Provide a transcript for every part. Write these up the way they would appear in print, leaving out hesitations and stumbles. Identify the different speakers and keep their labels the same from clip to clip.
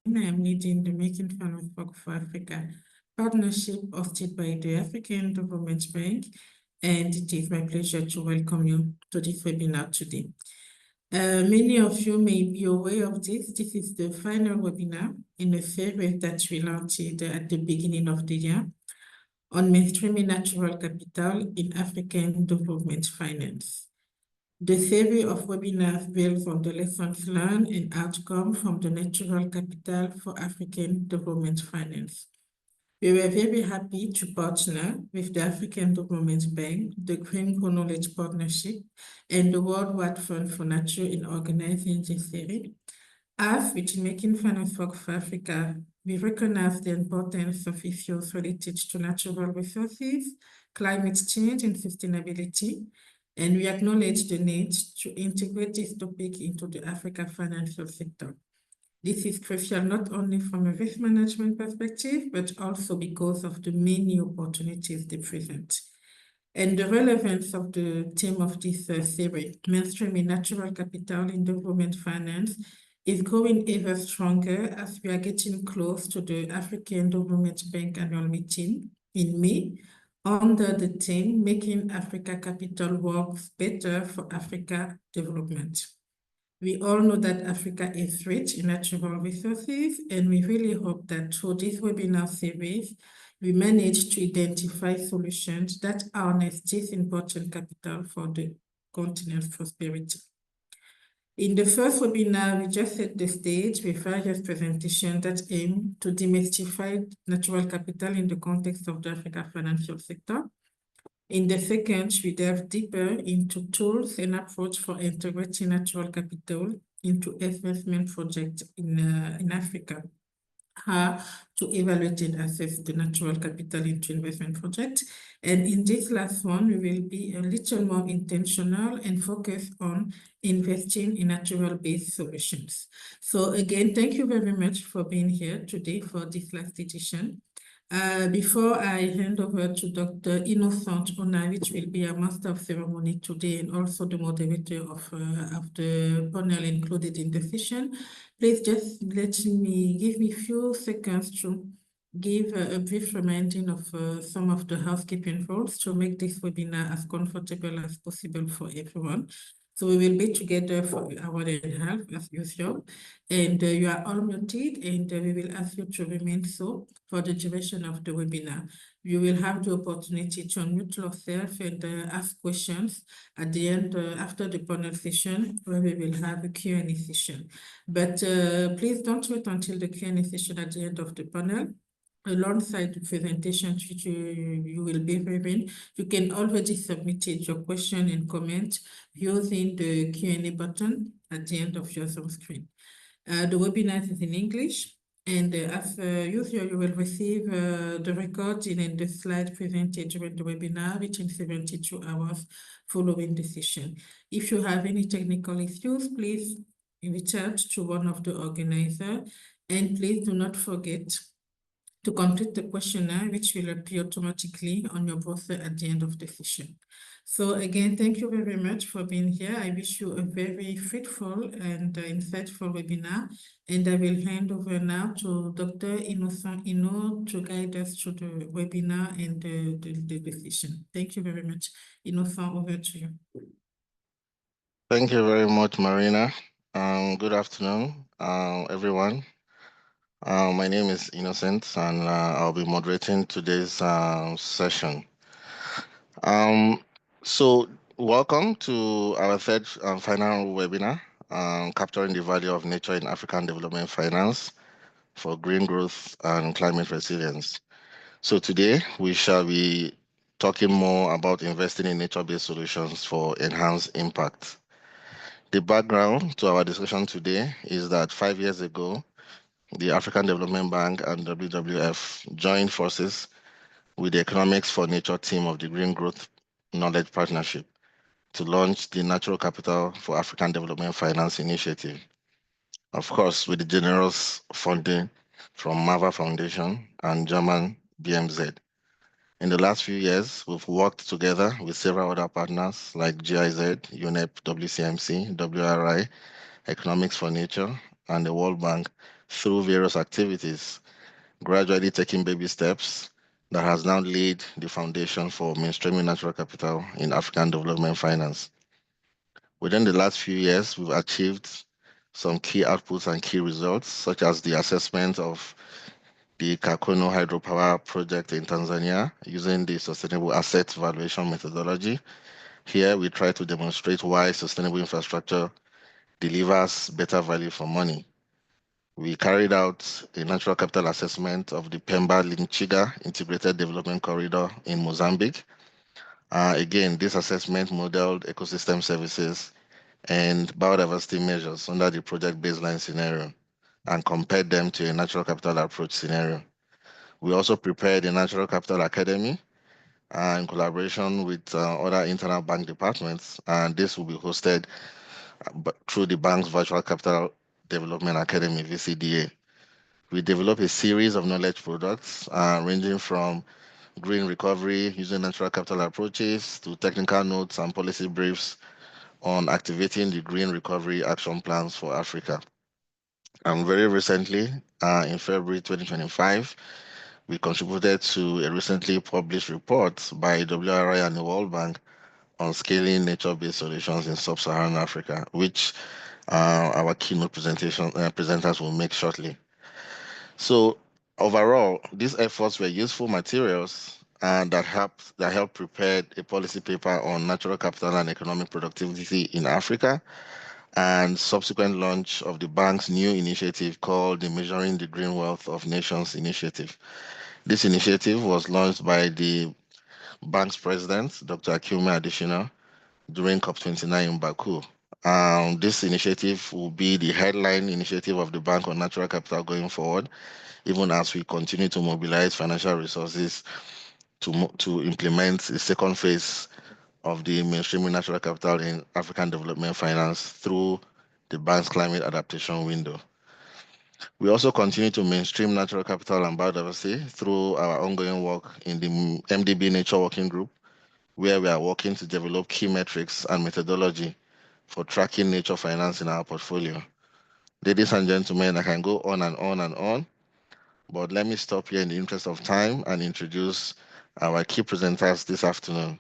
Speaker 1: I am leading the Making Fun of Fog for Africa partnership hosted by the African Development Bank, and it is my pleasure to welcome you to this webinar today. Many of you may be aware of this. This is the final webinar in a series that we launched at the beginning of the year on mainstreaming natural capital in African development finance. The series of webinars builds on the lessons learned and outcomes from the natural capital for African development finance. We were very happy to partner with the African Development Bank, the Green Knowledge Partnership, and the World Wide Fund for Nature in organizing this series. As with Making Fun of Fog for Africa, we recognize the importance of issues related to natural resources, climate change, and sustainability, and we acknowledge the need to integrate this topic into the Africa financial sector. This is crucial not only from a risk management perspective, but also because of the many opportunities they present. And the relevance of the theme of this series, mainstreaming natural capital in development finance, is growing ever stronger as we are getting close to the African Development Bank annual meeting in May, under the theme, Making Africa Capital Works Better for Africa Development. We all know that Africa is rich in natural resources, and we really hope that through this webinar series, we manage to identify solutions that harness this important capital for the continent's prosperity. In the first webinar, we just set the stage with various presentations that aim to demystify natural capital in the context of the Africa financial sector. In the second, we delve deeper into tools and approach for integrating natural capital into investment projects in Africa. How to evaluate and assess the natural capital into investment projects. And in this last one, we will be a little more intentional and focus on investing in natural-based solutions. So again, thank you very much for being here today for this last edition. Before I hand over to Dr. Innocent Ona, which will be our master of ceremony today and also the moderator of the panel included in the session, please just give me a few seconds to give a brief reminding of some of the housekeeping rules to make this webinar as comfortable as possible for everyone. So we will be together for an hour and a half as usual, and you are all muted, and we will ask you to remain so for the duration of the webinar. You will have the opportunity to unmute yourself and ask questions at the end after the panel session, where we will have a Q&A session. But please don't wait until the Q&A session at the end of the panel. Alongside the presentation which you will be hearing, you can already submit your question and comment using the Q&A button at the end of your Zoom screen. The webinar is in English, and as usual, you will receive the recording and the slide presented during the webinar within 72 hours following the session. If you have any technical issues, please reach out to one of the organizers, and please do not forget to complete the questionnaire, which will appear automatically on your browser at the end of the session. So again, thank you very much for being here. I wish you a very fruitful and insightful webinar, and I will hand over now to Dr. Innocent Ino to guide us through the webinar and the session. Thank you very much. Innocent, over to you.
Speaker 2: Thank you very much, Marina. Good afternoon, everyone. My name is Innocent, and I'll be moderating today's session. So welcome to our third and final webinar, Capturing the Value of Nature in African Development Finance for Green Growth and Climate Resilience. So today we shall be talking more about investing in nature-based solutions for enhanced impact. The background to our discussion today is that 5 years ago, the African Development Bank and WWF joined forces with the Economics for Nature team of the Green Growth Knowledge Partnership to launch the Natural Capital for African Development Finance Initiative. Of course, with the generous funding from MAVA Foundation and German BMZ. In the last few years, we've worked together with several other partners like GIZ, UNEP, WCMC, WRI, Economics for Nature, and the World Bank, through various activities, gradually taking baby steps that has now laid the foundation for mainstreaming natural capital in African development finance. Within the last few years, we've achieved some key outputs and key results, such as the assessment of the Kakono hydropower project in Tanzania using the sustainable asset valuation methodology. Here, we try to demonstrate why sustainable infrastructure delivers better value for money. We carried out a natural capital assessment of the Pemba-Linchiga Integrated Development Corridor in Mozambique. Again, this assessment modeled ecosystem services and biodiversity measures under the project baseline scenario and compared them to a natural capital approach scenario. We also prepared a natural capital academy in collaboration with other internal bank departments, and this will be hosted through the bank's Virtual Capital Development Academy, VCDA. We develop a series of knowledge products ranging from green recovery using natural capital approaches to technical notes and policy briefs on activating the green recovery action plans for Africa. And very recently, in February 2025, we contributed to a recently published report by WRI and the World Bank on scaling nature-based solutions in Sub-Saharan Africa, which our keynote presenters will make shortly. So overall, these efforts were useful materials that helped prepare a policy paper on natural capital and economic productivity in Africa, and subsequent launch of the bank's new initiative called the Measuring the Green Wealth of Nations Initiative. This initiative was launched by the bank's president, Dr. Akinwumi Adesina, during COP29 in Baku. This initiative will be the headline initiative of the bank on natural capital going forward, even as we continue to mobilize financial resources to implement the second phase of the mainstreaming natural capital in African development finance through the bank's climate adaptation window. We also continue to mainstream natural capital and biodiversity through our ongoing work in the MDB Nature Working Group, where we are working to develop key metrics and methodology for tracking nature finance in our portfolio. Ladies and gentlemen, I can go on and on and on, but let me stop here in the interest of time and introduce our key presenters this afternoon.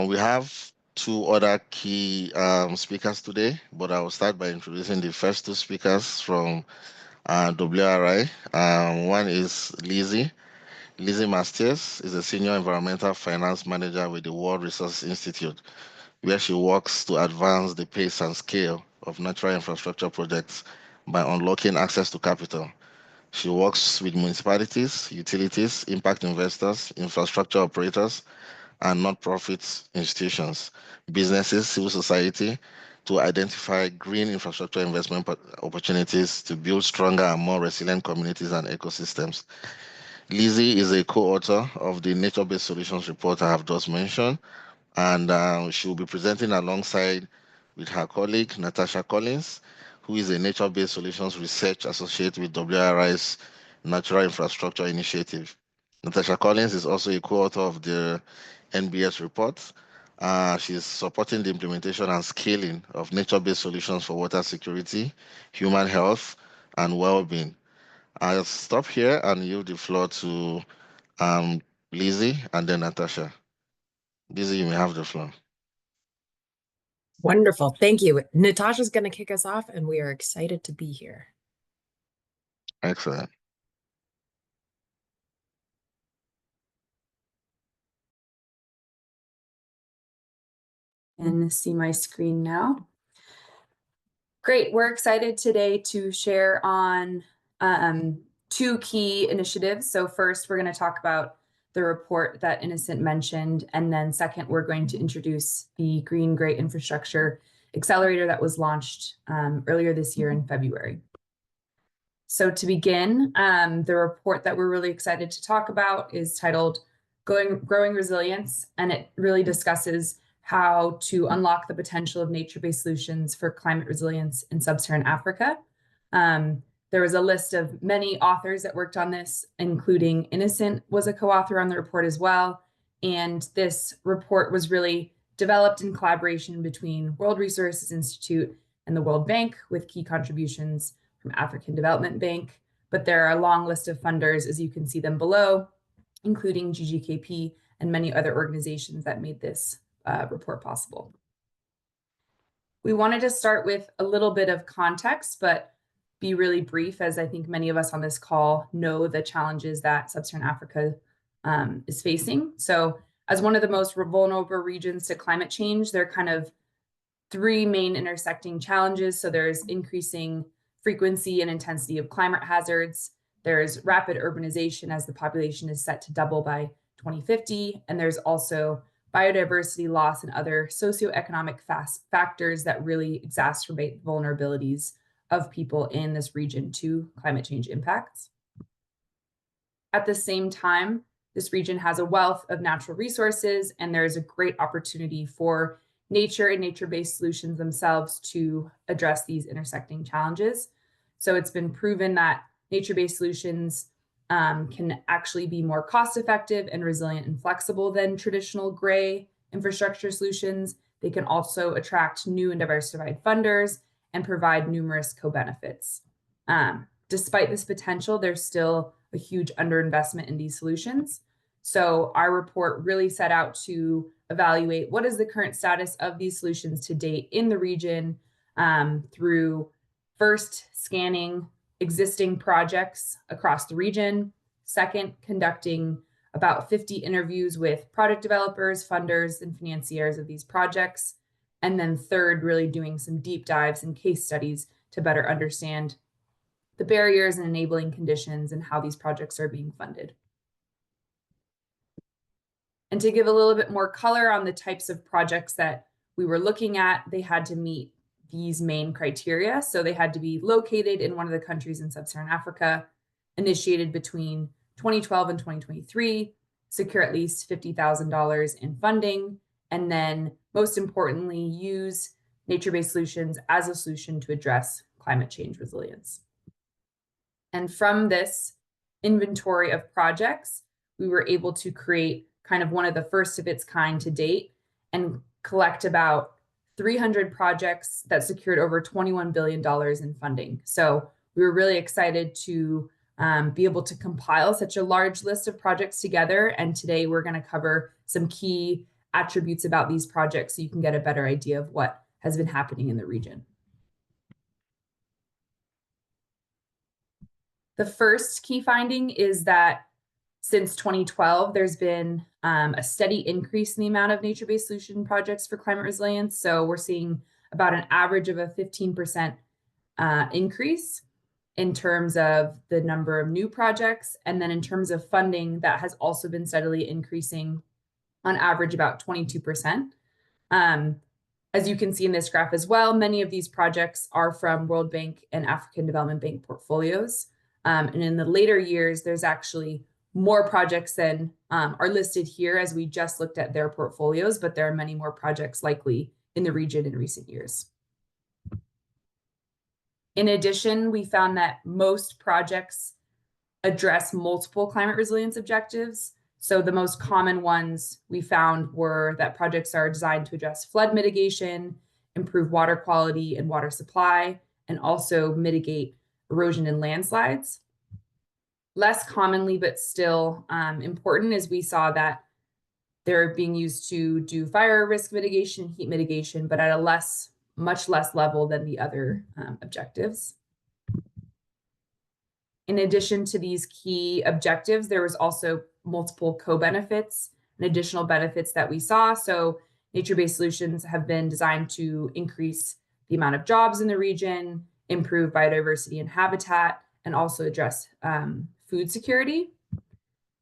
Speaker 2: We have two other key speakers today, but I will start by introducing the first two speakers from WRI. One is Lizzie. Lizzie Masters is a senior environmental finance manager with the World Resources Institute, where she works to advance the pace and scale of natural infrastructure projects by unlocking access to capital. She works with municipalities, utilities, impact investors, infrastructure operators, and not-profit institutions, businesses, civil society, to identify green infrastructure investment opportunities to build stronger and more resilient communities and ecosystems. Lizzie is a co-author of the Nature-Based Solutions report I have just mentioned, and she will be presenting alongside with her colleague, Natasha Collins, who is a Nature-Based Solutions Research Associate with WRI's Natural Infrastructure Initiative. Natasha Collins is also a co-author of the NBS report. She's supporting the implementation and scaling of nature-based solutions for water security, human health, and well-being. I'll stop here and yield the floor to Lizzie and then Natasha. Lizzie, you may have the floor.
Speaker 3: Wonderful. Thank you. Natasha's going to kick us off, and we are excited to be here.
Speaker 2: Excellent.
Speaker 4: And see my screen now. Great. We're excited today to share on two key initiatives. So first, we're going to talk about the report that Innocent mentioned. And then second, we're going to introduce the Green Great Infrastructure Accelerator that was launched earlier this year in February. So to begin, the report that we're really excited to talk about is titled Growing Resilience, and it really discusses how to unlock the potential of nature-based solutions for climate resilience in Sub-Saharan Africa. There was a list of many authors that worked on this, including Innocent was a co-author on the report as well. And this report was really developed in collaboration between World Resources Institute and the World Bank, with key contributions from African Development Bank. But there are a long list of funders, as you can see them below, including GGKP and many other organizations that made this report possible. We wanted to start with a little bit of context, but be really brief, as I think many of us on this call know the challenges that Sub-Saharan Africa is facing. So as one of the most vulnerable regions to climate change, there are kind of three main intersecting challenges. So there's increasing frequency and intensity of climate hazards. There's rapid urbanization as the population is set to double by 2050. And there's also biodiversity loss and other socioeconomic factors that really exacerbate vulnerabilities of people in this region to climate change impacts. At the same time, this region has a wealth of natural resources, and there's a great opportunity for nature and nature-based solutions themselves to address these intersecting challenges. So it's been proven that nature-based solutions can actually be more cost-effective and resilient and flexible than traditional gray infrastructure solutions. They can also attract new and diversified funders and provide numerous co-benefits. Despite this potential, there's still a huge underinvestment in these solutions. So our report really set out to evaluate what is the current status of these solutions to date in the region through first scanning existing projects across the region, second, conducting about 50 interviews with project developers, funders, and financiers of these projects, and then third, really doing some deep dives and case studies to better understand the barriers and enabling conditions and how these projects are being funded. And to give a little bit more color on the types of projects that we were looking at, they had to meet these main criteria. So they had to be located in one of the countries in Sub-Saharan Africa, initiated between 2012 and 2023, secure at least $50,000 in funding, and then most importantly, use nature-based solutions as a solution to address climate change resilience. And from this inventory of projects, we were able to create kind of one of the first of its kind to date and collect about 300 projects that secured over $21 billion in funding. So we were really excited to be able to compile such a large list of projects together. And today we're going to cover some key attributes about these projects so you can get a better idea of what has been happening in the region. The first key finding is that since 2012, there's been a steady increase in the amount of nature-based solution projects for climate resilience. So we're seeing about an average of a 15% increase in terms of the number of new projects. And then in terms of funding, that has also been steadily increasing on average about 22%. As you can see in this graph as well, many of these projects are from World Bank and African Development Bank portfolios. And in the later years, there's actually more projects than are listed here as we just looked at their portfolios, but there are many more projects likely in the region in recent years. In addition, we found that most projects address multiple climate resilience objectives. So the most common ones we found were that projects are designed to address flood mitigation, improve water quality and water supply, and also mitigate erosion and landslides. Less commonly, but still important, is we saw that they're being used to do fire risk mitigation, heat mitigation, but at a much less level than the other objectives. In addition to these key objectives, there was also multiple co-benefits and additional benefits that we saw. So nature-based solutions have been designed to increase the amount of jobs in the region, improve biodiversity and habitat, and also address food security.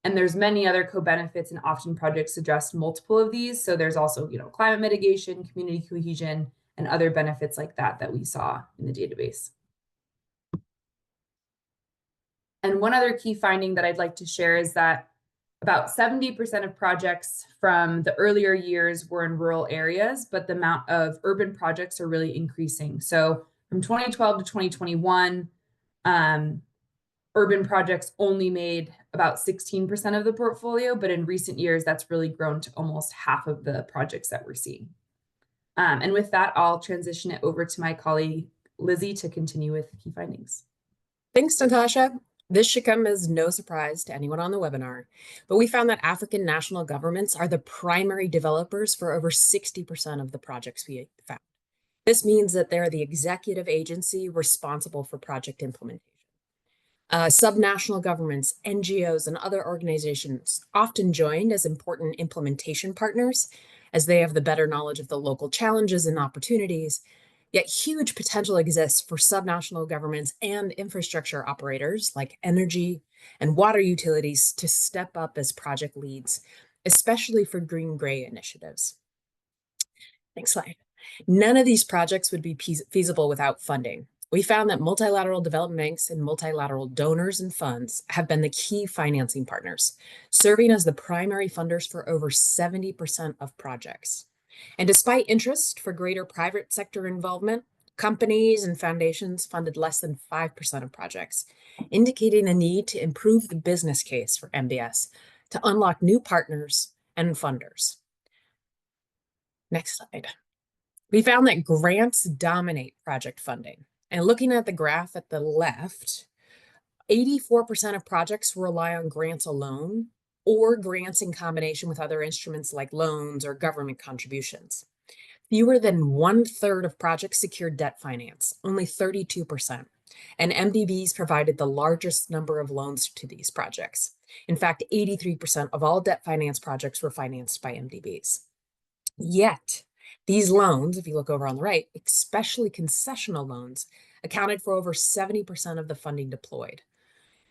Speaker 4: And there's many other co-benefits, and often projects address multiple of these. So there's also, climate mitigation, community cohesion, and other benefits like that that we saw in the database. And one other key finding that I'd like to share is that about 70% of projects from the earlier years were in rural areas, but the amount of urban projects are really increasing. So from 2012 to 2021, urban projects only made about 16% of the portfolio, but in recent years, that's really grown to almost half of the projects that we're seeing. And with that, I'll transition it over to my colleague, Lizzie, to continue with key findings.
Speaker 3: Thanks, Natasha. This should come as no surprise to anyone on the webinar, but we found that African national governments are the primary developers for over 60% of the projects we found. This means that they're the executive agency responsible for project implementation. Subnational governments, NGOs, and other organizations often joined as important implementation partners, as they have the better knowledge of the local challenges and opportunities. Yet huge potential exists for subnational governments and infrastructure operators like energy and water utilities to step up as project leads, especially for green-gray initiatives. Next slide. None of these projects would be feasible without funding. We found that multilateral development banks and multilateral donors and funds have been the key financing partners, serving as the primary funders for over 70% of projects. And despite interest for greater private sector involvement, companies and foundations funded less than 5% of projects, indicating a need to improve the business case for MBS to unlock new partners and funders. Next slide. We found that grants dominate project funding. And looking at the graph at the left, 84% of projects rely on grants alone or grants in combination with other instruments like loans or government contributions. Fewer than 1/3 of projects secured debt finance, only 32%. And MDBs provided the largest number of loans to these projects. In fact, 83% of all debt finance projects were financed by MDBs. Yet, these loans, if you look over on the right, especially concessional loans, accounted for over 70% of the funding deployed.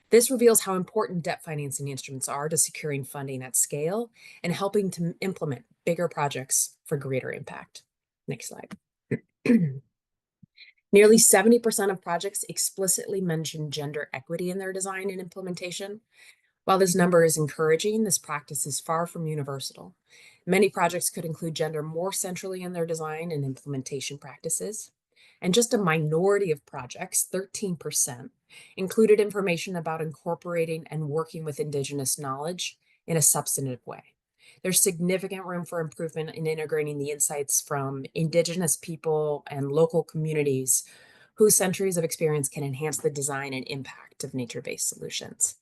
Speaker 3: This reveals how important debt financing instruments are to securing funding at scale and helping to implement bigger projects for greater impact. Next slide. Nearly 70% of projects explicitly mention gender equity in their design and implementation. While this number is encouraging, this practice is far from universal. Many projects could include gender more centrally in their design and implementation practices. And just a minority of projects, 13%, included information about incorporating and working with Indigenous knowledge in a substantive way. There's significant room for improvement in integrating the insights from Indigenous people and local communities whose centuries of experience can enhance the design and impact of nature-based solutions.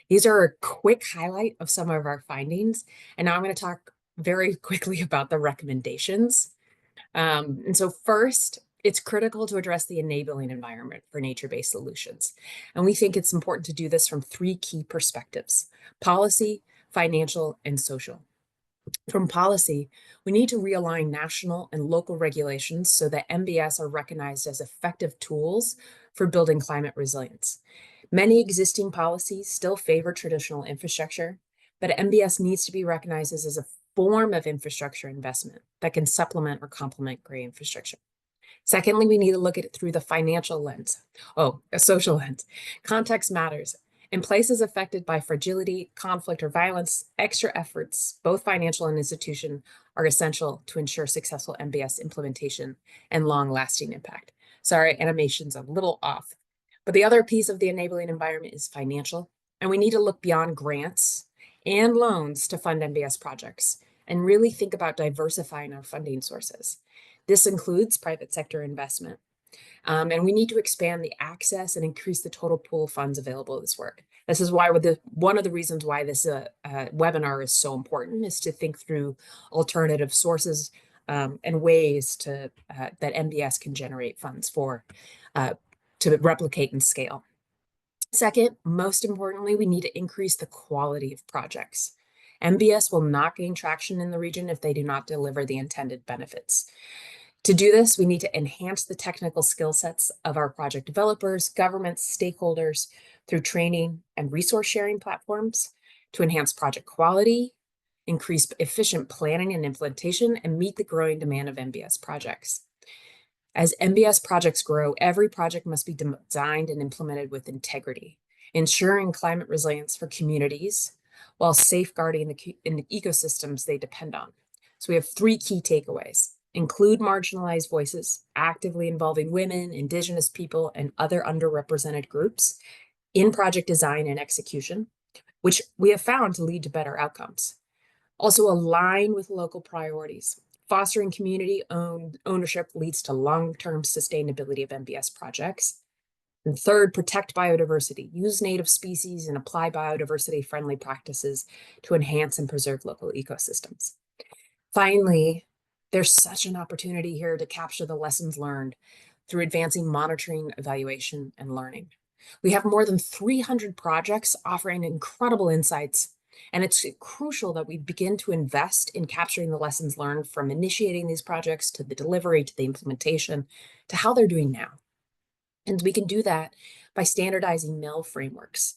Speaker 3: These are a quick highlight of some of our findings, and now I'm going to talk very quickly about the recommendations. And so first, it's critical to address the enabling environment for nature-based solutions. And we think it's important to do this from 3 key perspectives: policy, financial, and social. From policy, we need to realign national and local regulations so that MBS are recognized as effective tools for building climate resilience. Many existing policies still favor traditional infrastructure, but MBS needs to be recognized as a form of infrastructure investment that can supplement or complement gray infrastructure. Secondly, we need to look at it through the financial lens. A social lens. Context matters. In places affected by fragility, conflict, or violence, extra efforts, both financial and institutional, are essential to ensure successful MBS implementation and long-lasting impact. Sorry, animation's a little off. But the other piece of the enabling environment is financial, and we need to look beyond grants and loans to fund MBS projects and really think about diversifying our funding sources. This includes private sector investment. And we need to expand the access and increase the total pool of funds available to this work. This is why one of the reasons why this webinar is so important is to think through alternative sources and ways that MBS can generate funds for to replicate and scale. Second, most importantly, we need to increase the quality of projects. MBS will not gain traction in the region if they do not deliver the intended benefits. To do this, we need to enhance the technical skill sets of our project developers, governments, stakeholders through training and resource sharing platforms to enhance project quality, increase efficient planning and implementation, and meet the growing demand of MBS projects. As MBS projects grow, every project must be designed and implemented with integrity, ensuring climate resilience for communities while safeguarding the ecosystems they depend on. So we have 3 key takeaways. Include marginalized voices, actively involving women, Indigenous people, and other underrepresented groups in project design and execution, which we have found to lead to better outcomes. Also align with local priorities. Fostering community ownership leads to long-term sustainability of MBS projects. And third, protect biodiversity. Use native species and apply biodiversity-friendly practices to enhance and preserve local ecosystems. Finally, there's such an opportunity here to capture the lessons learned through advancing monitoring, evaluation, and learning. We have more than 300 projects offering incredible insights, and it's crucial that we begin to invest in capturing the lessons learned from initiating these projects to the delivery, to the implementation, to how they're doing now. And we can do that by standardizing MEL frameworks,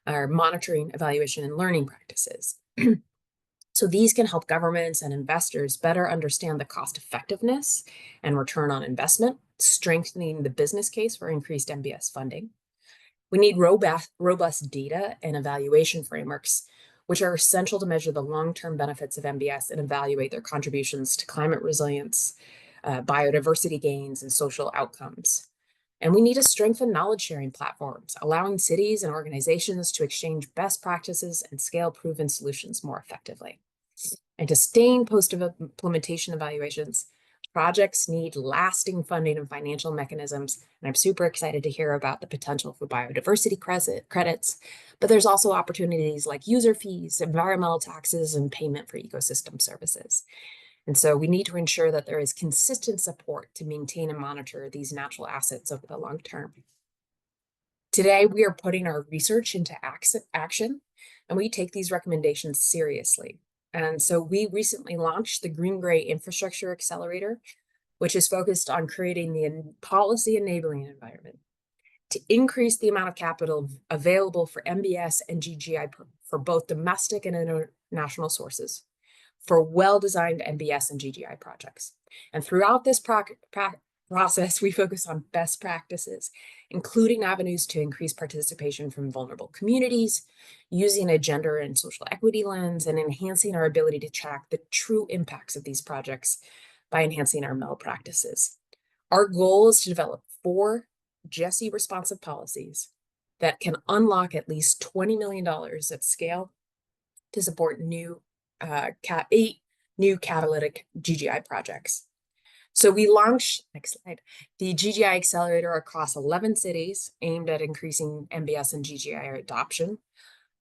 Speaker 3: or monitoring, evaluation, and learning practices. So these can help governments and investors better understand the cost effectiveness and return on investment, strengthening the business case for increased MBS funding. We need robust data and evaluation frameworks, which are essential to measure the long-term benefits of MBS and evaluate their contributions to climate resilience, biodiversity gains, and social outcomes. And we need to strengthen knowledge-sharing platforms, allowing cities and organizations to exchange best practices and scale proven solutions more effectively. And to sustain post-implementation evaluations, projects need lasting funding and financial mechanisms. And I'm super excited to hear about the potential for biodiversity credits, but there's also opportunities like user fees, environmental taxes, and payment for ecosystem services. And so we need to ensure that there is consistent support to maintain and monitor these natural assets over the long term. Today, we are putting our research into action, and we take these recommendations seriously. And so we recently launched the Green-Gray Infrastructure Accelerator, which is focused on creating the policy enabling environment to increase the amount of capital available for MBS and GGI for both domestic and international sources for well-designed MBS and GGI projects. And throughout this process, we focus on best practices, including avenues to increase participation from vulnerable communities, using a gender and social equity lens, and enhancing our ability to track the true impacts of these projects by enhancing our MEL practices. Our goal is to develop 4 GESI responsive policies that can unlock at least $20 million at scale to support 8 new catalytic GGI projects. So we launched, next slide, the GGI Accelerator across 11 cities aimed at increasing MBS and GGI adoption.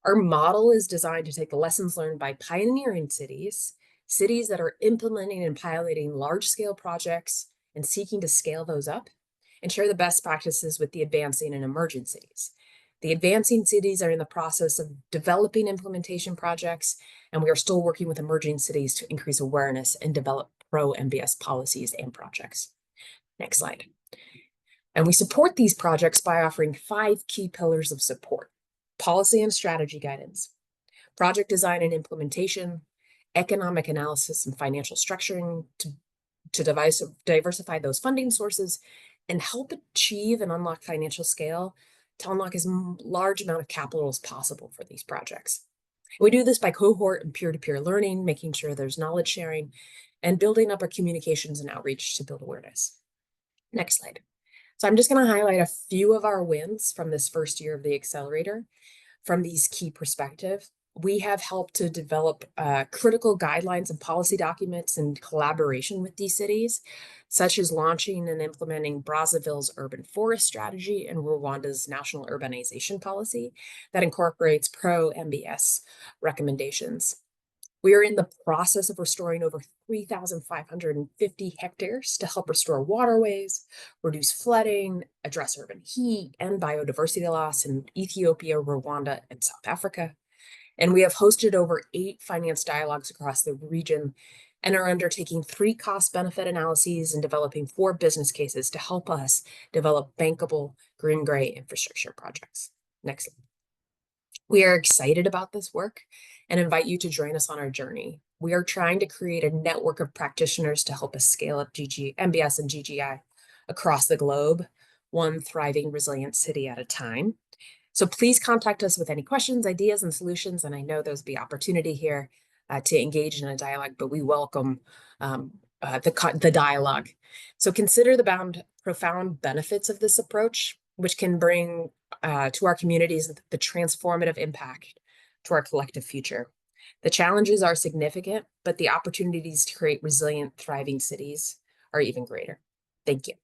Speaker 3: Our model is designed to take the lessons learned by pioneering cities that are implementing and piloting large-scale projects and seeking to scale those up, and share the best practices with the advancing and emerging cities. The advancing cities are in the process of developing implementation projects, and we are still working with emerging cities to increase awareness and develop pro-MBS policies and projects. Next slide. And we support these projects by offering 5 key pillars of support: policy and strategy guidance, project design and implementation, economic analysis and financial structuring to diversify those funding sources, and help achieve and unlock financial scale to unlock as large amount of capital as possible for these projects. We do this by cohort and peer-to-peer learning, making sure there's knowledge sharing, and building up our communications and outreach to build awareness. Next slide. So I'm just going to highlight a few of our wins from this first year of the accelerator. From these key perspectives, we have helped to develop critical guidelines and policy documents in collaboration with these cities, such as launching and implementing Brazzaville's urban forest strategy and Rwanda's national urbanization policy that incorporates pro-MBS recommendations. We are in the process of restoring over 3,550 hectares to help restore waterways, reduce flooding, address urban heat and biodiversity loss in Ethiopia, Rwanda, and South Africa. And we have hosted over 8 finance dialogues across the region and are undertaking 3 cost-benefit analyses and developing 4 business cases to help us develop bankable green-gray infrastructure projects. Next slide. We are excited about this work and invite you to join us on our journey. We are trying to create a network of practitioners to help us scale up MBS and GGI across the globe, one thriving, resilient city at a time. So please contact us with any questions, ideas, and solutions. And I know there's the opportunity here to engage in a dialogue, but we welcome the dialogue. So consider the profound benefits of this approach, which can bring to our communities the transformative impact to our collective future. The challenges are significant, but the opportunities to create resilient, thriving cities are even greater. Thank you.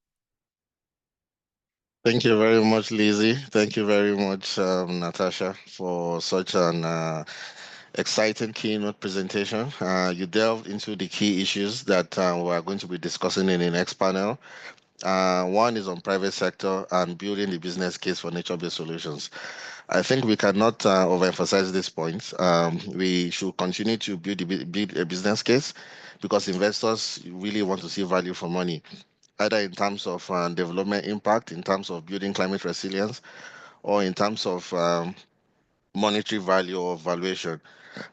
Speaker 2: Thank you very much, Lizzie. Thank you very much, Natasha, for such an exciting keynote presentation. You delved into the key issues that we are going to be discussing in the next panel. One is on private sector and building the business case for nature-based solutions. I think we cannot overemphasize this point. We should continue to build a business case because investors really want to see value for money, either in terms of development impact, in terms of building climate resilience, or in terms of monetary value or valuation.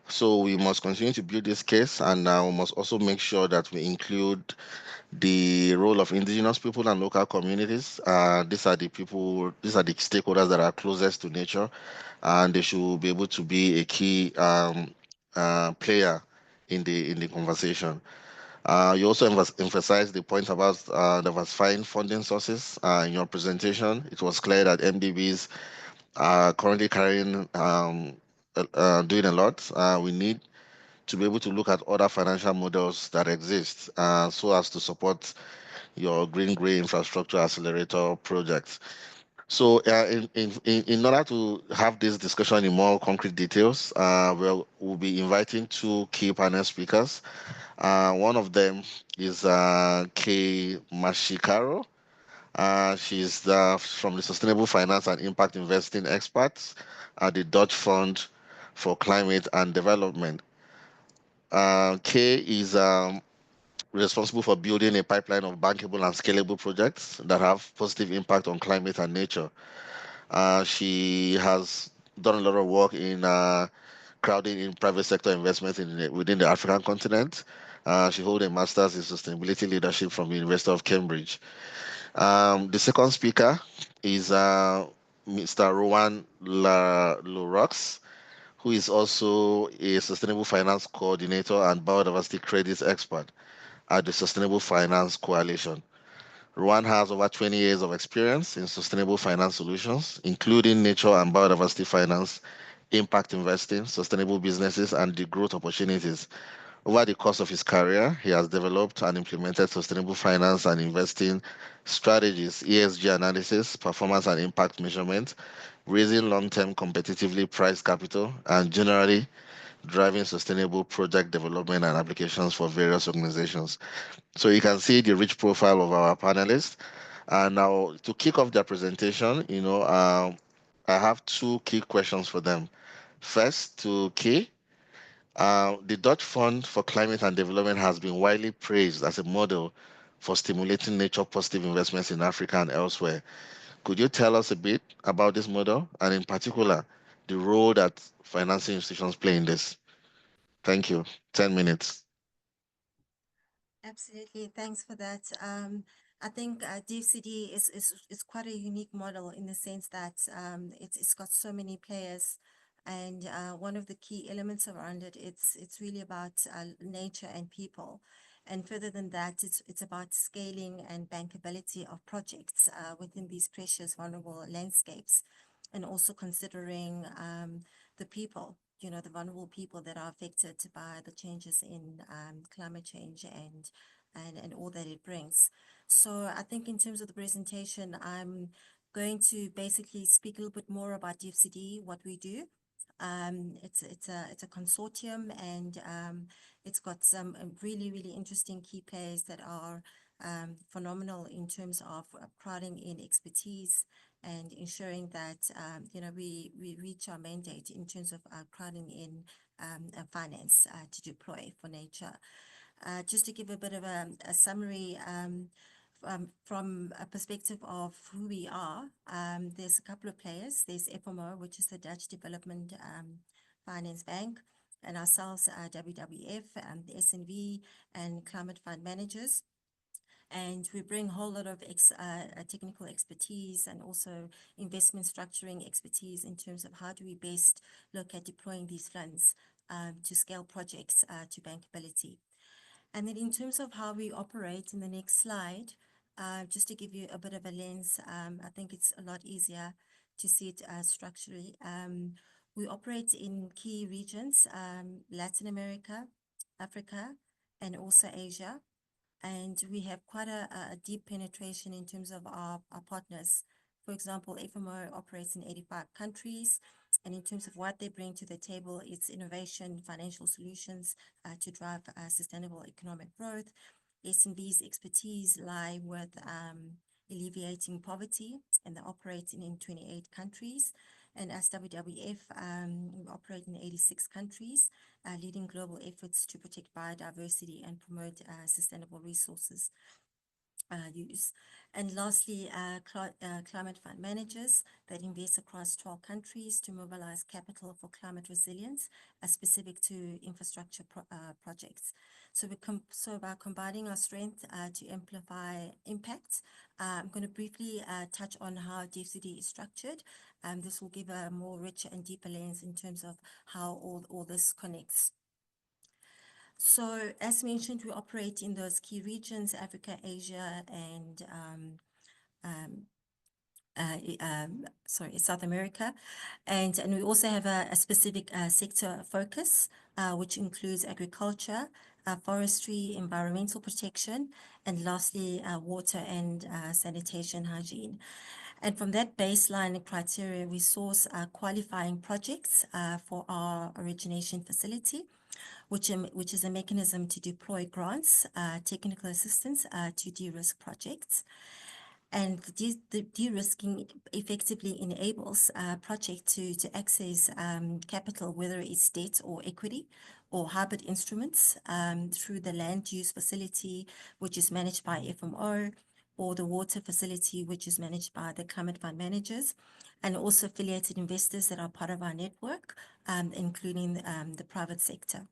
Speaker 2: So we must continue to build this case, and we must also make sure that we include the role of indigenous people and local communities. These are the stakeholders that are closest to nature, and they should be able to be a key player in the conversation. You also emphasized the point about diversifying funding sources in your presentation. It was clear that MDBs are currently doing a lot. We need to be able to look at other financial models that exist so as to support your green gray infrastructure accelerator projects. So in order to have this discussion in more concrete details, we'll be inviting two key panel speakers. One of them is Kay Mashikaro. She's from the Sustainable Finance and Impact Investing Experts at the Dutch Fund for Climate and Development. Kay is responsible for building a pipeline of bankable and scalable projects that have positive impact on climate and nature. She has done a lot of work in crowding in private sector investments within the African continent. She holds a master's in sustainability leadership from the University of Cambridge. The second speaker is Mr. Rowan Lurox, who is also a sustainable finance coordinator and biodiversity credits expert at the Sustainable Finance Coalition. Rowan has over 20 years of experience in sustainable finance solutions, including nature and biodiversity finance, impact investing, sustainable businesses, and the growth opportunities. Over the course of his career, he has developed and implemented sustainable finance and investing strategies, ESG analysis, performance and impact measurement, raising long-term competitively priced capital, and generally driving sustainable project development and applications for various organizations. So you can see the rich profile of our panelists. And now to kick off their presentation, I have two key questions for them. First, to Kay. The Dutch Fund for Climate and Development has been widely praised as a model for stimulating nature-positive investments in Africa and elsewhere. Could you tell us a bit about this model and in particular, the role that financing institutions play in this? Thank you. 10 minutes.
Speaker 5: Absolutely. Thanks for that. I think DFCD is quite a unique model in the sense that it's got so many players, and one of the key elements around it, it's really about nature and people. And further than that, it's about scaling and bankability of projects within these precious, vulnerable landscapes, and also considering the people, the vulnerable people that are affected by the changes in climate change and all that it brings. So I think in terms of the presentation, I'm going to basically speak a little bit more about DFCD, what we do. It's a consortium, and it's got some really, really interesting key players that are phenomenal in terms of crowding in expertise and ensuring that we reach our mandate in terms of crowding in finance to deploy for nature. Just to give a bit of a summary from a perspective of who we are, there's a couple of players. There's FMO, which is the Dutch Development Finance Bank, and ourselves, WWF, the SNV, and Climate Fund Managers. And we bring a whole lot of technical expertise and also investment structuring expertise in terms of how do we best look at deploying these funds to scale projects to bankability. And then in terms of how we operate in the next slide, just to give you a bit of a lens, I think it's a lot easier to see it structurally. We operate in key regions, Latin America, Africa, and also Asia. And we have quite a deep penetration in terms of our partners. For example, FMO operates in 85 countries. And in terms of what they bring to the table, it's innovation, financial solutions to drive sustainable economic growth. SMB's expertise lie with alleviating poverty, and they operate in 28 countries. And as WWF, we operate in 86 countries, leading global efforts to protect biodiversity and promote sustainable resources use. And lastly, climate fund managers that invest across 12 countries to mobilize capital for climate resilience specific to infrastructure projects. So by combining our strength to amplify impact, I'm going to briefly touch on how DFCD is structured. This will give a more richer and deeper lens in terms of how all this connects. So as mentioned, we operate in those key regions, Africa, Asia, and South America. And we also have a specific sector focus, which includes agriculture, forestry, environmental protection, and lastly, water and sanitation hygiene. And from that baseline criteria, we source qualifying projects for our origination facility, which is a mechanism to deploy grants, technical assistance to de-risk projects. And the de-risking effectively enables a project to access capital, whether it's debt or equity or hybrid instruments through the land use facility, which is managed by FMO, or the water facility, which is managed by the climate fund managers, and also affiliated investors that are part of our network, including the private sector.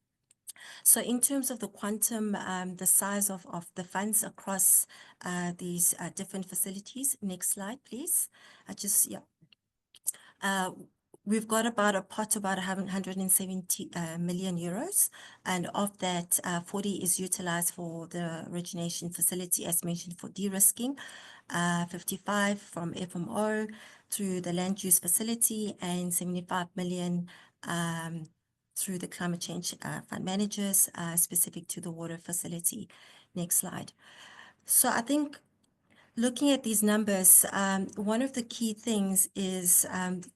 Speaker 5: So in terms of the quantum, the size of the funds across these different facilities, next slide, please. We've got about a pot about 170 million euros, and of that, 40 is utilized for the origination facility, as mentioned, for de-risking, 55 from FMO through the land use facility, and 75 million through the climate change fund managers, specific to the water facility. Next slide. So I think looking at these numbers, one of the key things is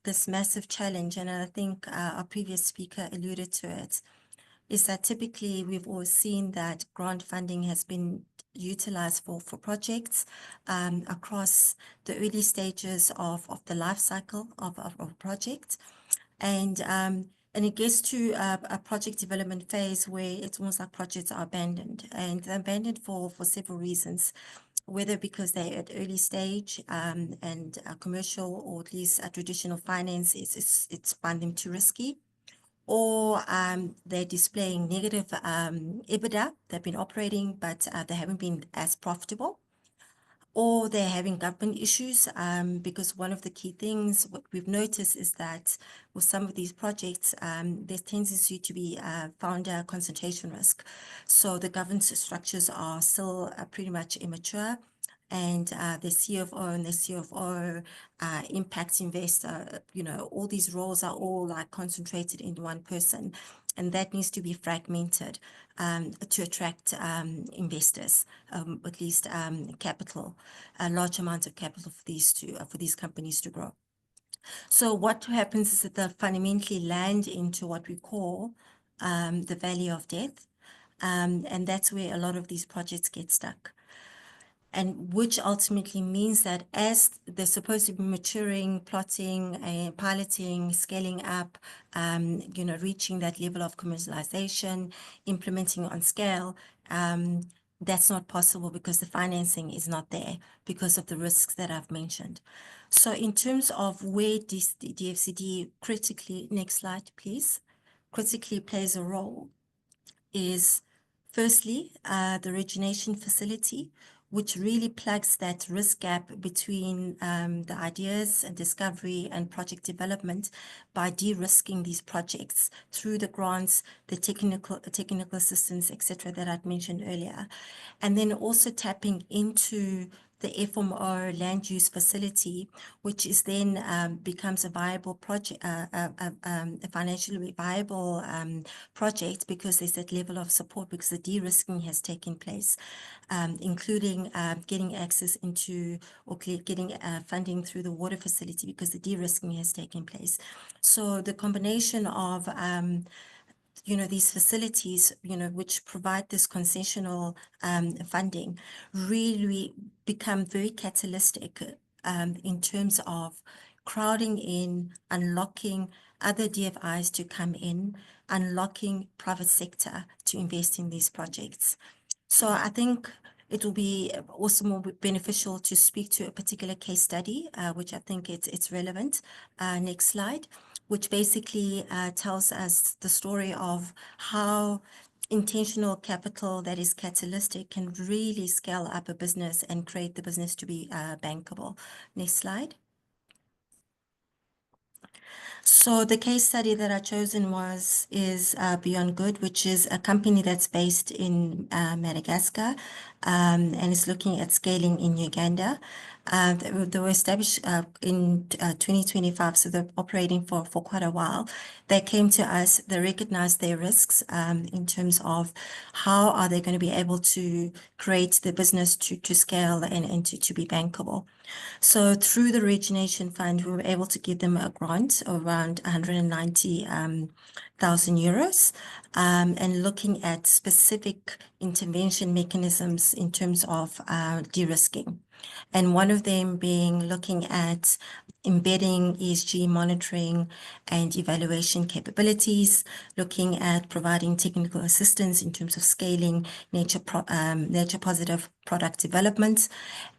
Speaker 5: this massive challenge, and I think our previous speaker alluded to it, is that typically we've always seen that grant funding has been utilized for projects across the early stages of the life cycle of a project. And it gets to a project development phase where it's almost like projects are abandoned, and they're abandoned for several reasons, whether because they're at early stage and commercial, or at least traditional finance it's find them too risky, or they're displaying negative EBITDA. They've been operating, but they haven't been as profitable, or they're having government issues, because one of the key things what we've noticed is that with some of these projects, there tends to be founder concentration risk. So the governance structures are still pretty much immature, and the CFO and the CFO impact investor, all these roles are all like concentrated in one person, and that needs to be fragmented to attract investors, at least capital, a large amount of capital for these companies to grow. So what happens is that they fundamentally land into what we call the valley of death, and that's where a lot of these projects get stuck. And which ultimately means that as they're supposed to be maturing, plotting, piloting, scaling up, reaching that level of commercialization, implementing on scale, that's not possible because the financing is not there because of the risks that I've mentioned. So in terms of where DFCD critically, next slide, please, critically plays a role is firstly, the origination facility, which really plugs that risk gap between the ideas and discovery and project development by de-risking these projects through the grants, the technical assistance, etc., that I'd mentioned earlier. And then also tapping into the FMO land use facility, which is then becomes a viable project, a financially viable project, because there's that level of support, because the de-risking has taken place, including getting access into or getting funding through the water facility, because the de-risking has taken place. So the combination of these facilities, which provide this concessional funding, really become very catalytic in terms of crowding in, unlocking other DFIs to come in, unlocking private sector to invest in these projects. So I think it will be also more beneficial to speak to a particular case study, which I think it's relevant. Next slide, which basically tells us the story of how intentional capital that is catalytic can really scale up a business and create the business to be bankable. Next slide. So the case study that I chosen is Beyond Good, which is a company that's based in Madagascar and is looking at scaling in Uganda. They were established in 2025, so they're operating for quite a while. They came to us, they recognized their risks in terms of how are they going to be able to create the business to scale and to be bankable. So through the origination fund, we were able to give them a grant of around 190,000 euros, and looking at specific intervention mechanisms in terms of de-risking. And one of them being looking at embedding ESG monitoring and evaluation capabilities, looking at providing technical assistance in terms of scaling nature positive product development,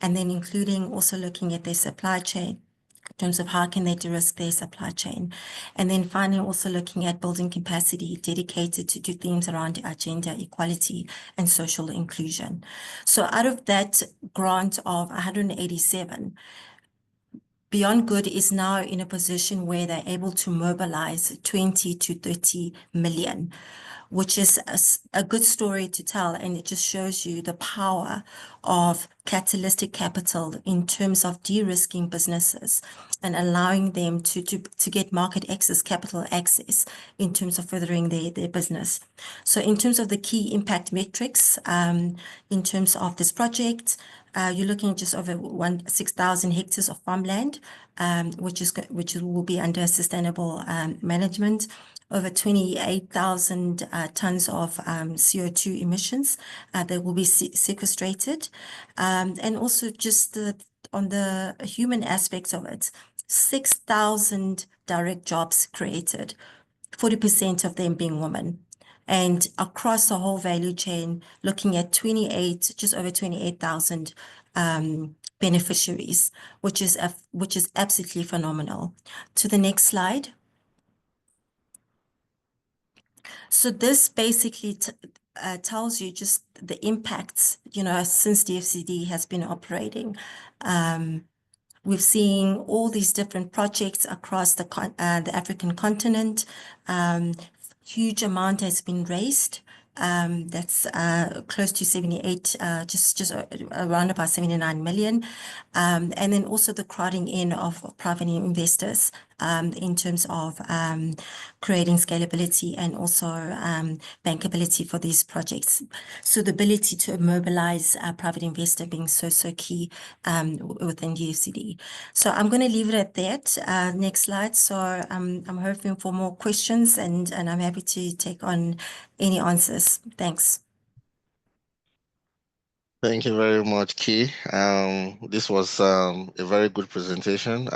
Speaker 5: and then including also looking at their supply chain in terms of how can they de-risk their supply chain. And then finally, also looking at building capacity dedicated to themes around gender equality and social inclusion. So out of that grant of 187, Beyond Good is now in a position where they're able to mobilize 20 to 30 million, which is a good story to tell. And it just shows you the power of catalytic capital in terms of de-risking businesses and allowing them to get market access, capital access in terms of furthering their business. So in terms of the key impact metrics, in terms of this project, you're looking at just over 6,000 hectares of farmland, which will be under sustainable management, over 28,000 tons of CO2 emissions that will be sequestrated, and also just on the human aspects of it, 6,000 direct jobs created, 40% of them being women. And across the whole value chain, looking at just over 28,000 beneficiaries, which is absolutely phenomenal. To the next slide. So this basically tells you just the impacts, since DFCD has been operating. We've seen all these different projects across the African continent. Huge amount has been raised. That's close to 78, just around about 79 million. And then also the crowding in of private investors in terms of creating scalability and also bankability for these projects. So the ability to mobilize private investor being so key within DFCD. So I'm going to leave it at that. Next slide. So I'm hoping for more questions, and I'm happy to take on any answers. Thanks.
Speaker 2: Thank you very much, Key. This was a very good presentation.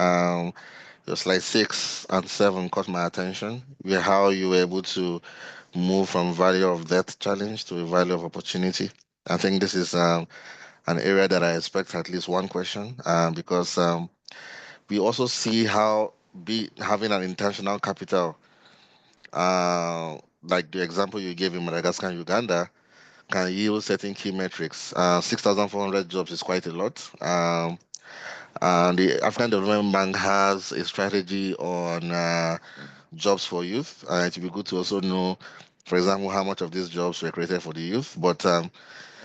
Speaker 2: Your slide 6 and 7 caught my attention. How you were able to move from value of debt challenge to a value of opportunity. I think this is an area that I expect at least one question, because we also see how having an intentional capital, like the example you gave in Madagascar and Uganda, can yield certain key metrics. 6,400 jobs is quite a lot. And the African Development Bank has a strategy on jobs for youth. It would be good to also know, for example, how much of these jobs were created for the youth. But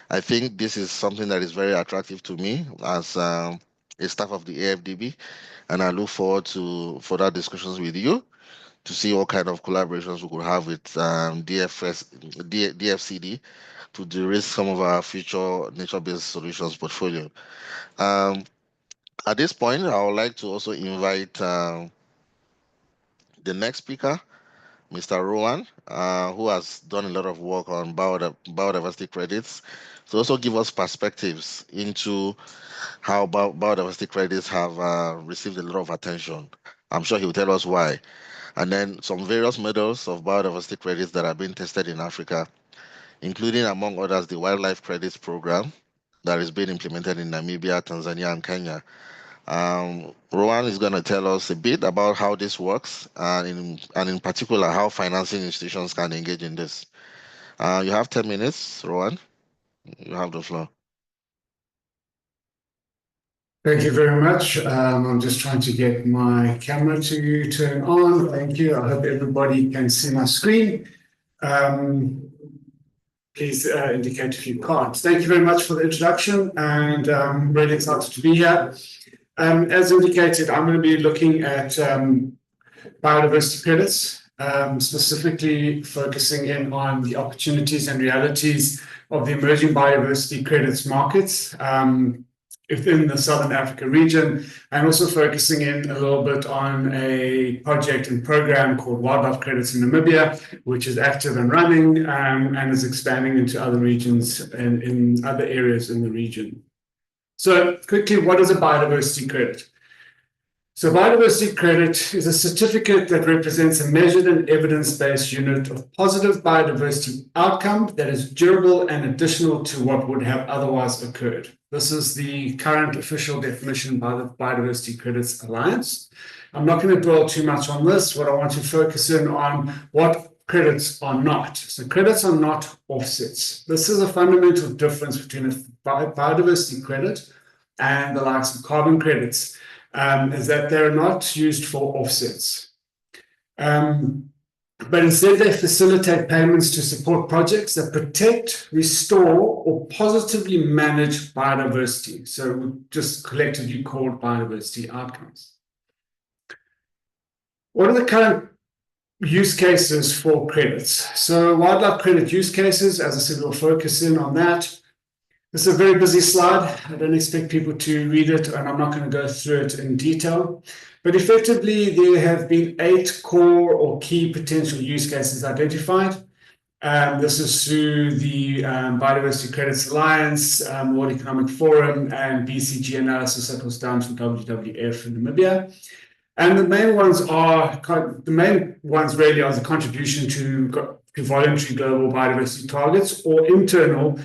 Speaker 2: I think this is something that is very attractive to me as a staff of the AfDB, and I look forward to further discussions with you to see what kind of collaborations we could have with DFCD to de-risk some of our future nature-based solutions portfolio. At this point, I would like to also invite the next speaker, Mr. Rowan, who has done a lot of work on biodiversity credits, to also give us perspectives into how biodiversity credits have received a lot of attention. I'm sure he will tell us why. And then some various models of biodiversity credits that have been tested in Africa, including, among others, the Wildlife Credits Program that is being implemented in Namibia, Tanzania, and Kenya. Rowan is going to tell us a bit about how this works, and in particular, how financing institutions can engage in this. You have 10 minutes, Rowan. You have the floor.
Speaker 6: Thank you very much. I'm just trying to get my camera to turn on. Thank you. I hope everybody can see my screen. Please indicate if you can't. Thank you very much for the introduction, and I'm really excited to be here. As indicated, I'm going to be looking at biodiversity credits, specifically focusing in on the opportunities and realities of the emerging biodiversity credits markets within the Southern Africa region, and also focusing in a little bit on a project and program called Wildlife Credits in Namibia, which is active and running and is expanding into other regions and in other areas in the region. So quickly, what is a biodiversity credit? So biodiversity credit is a certificate that represents a measured and evidence-based unit of positive biodiversity outcome that is durable and additional to what would have otherwise occurred. This is the current official definition by the Biodiversity Credits Alliance. I'm not going to dwell too much on this. What I want to focus in on what credits are not. So credits are not offsets. This is a fundamental difference between a biodiversity credit and the likes of carbon credits, is that they're not used for offsets. But instead they facilitate payments to support projects that protect, restore, or positively manage biodiversity. So just collectively called biodiversity outcomes. What are the current use cases for credits? So wildlife credit use cases, as I said, we'll focus in on that. This is a very busy slide. I don't expect people to read it, and I'm not going to go through it in detail. But effectively, there have been 8 core or key potential use cases identified. This is through the Biodiversity Credits Alliance, World Economic Forum, and BCG analysis that was done from WWF in Namibia. And the main ones really are the contribution to voluntary global biodiversity targets or internal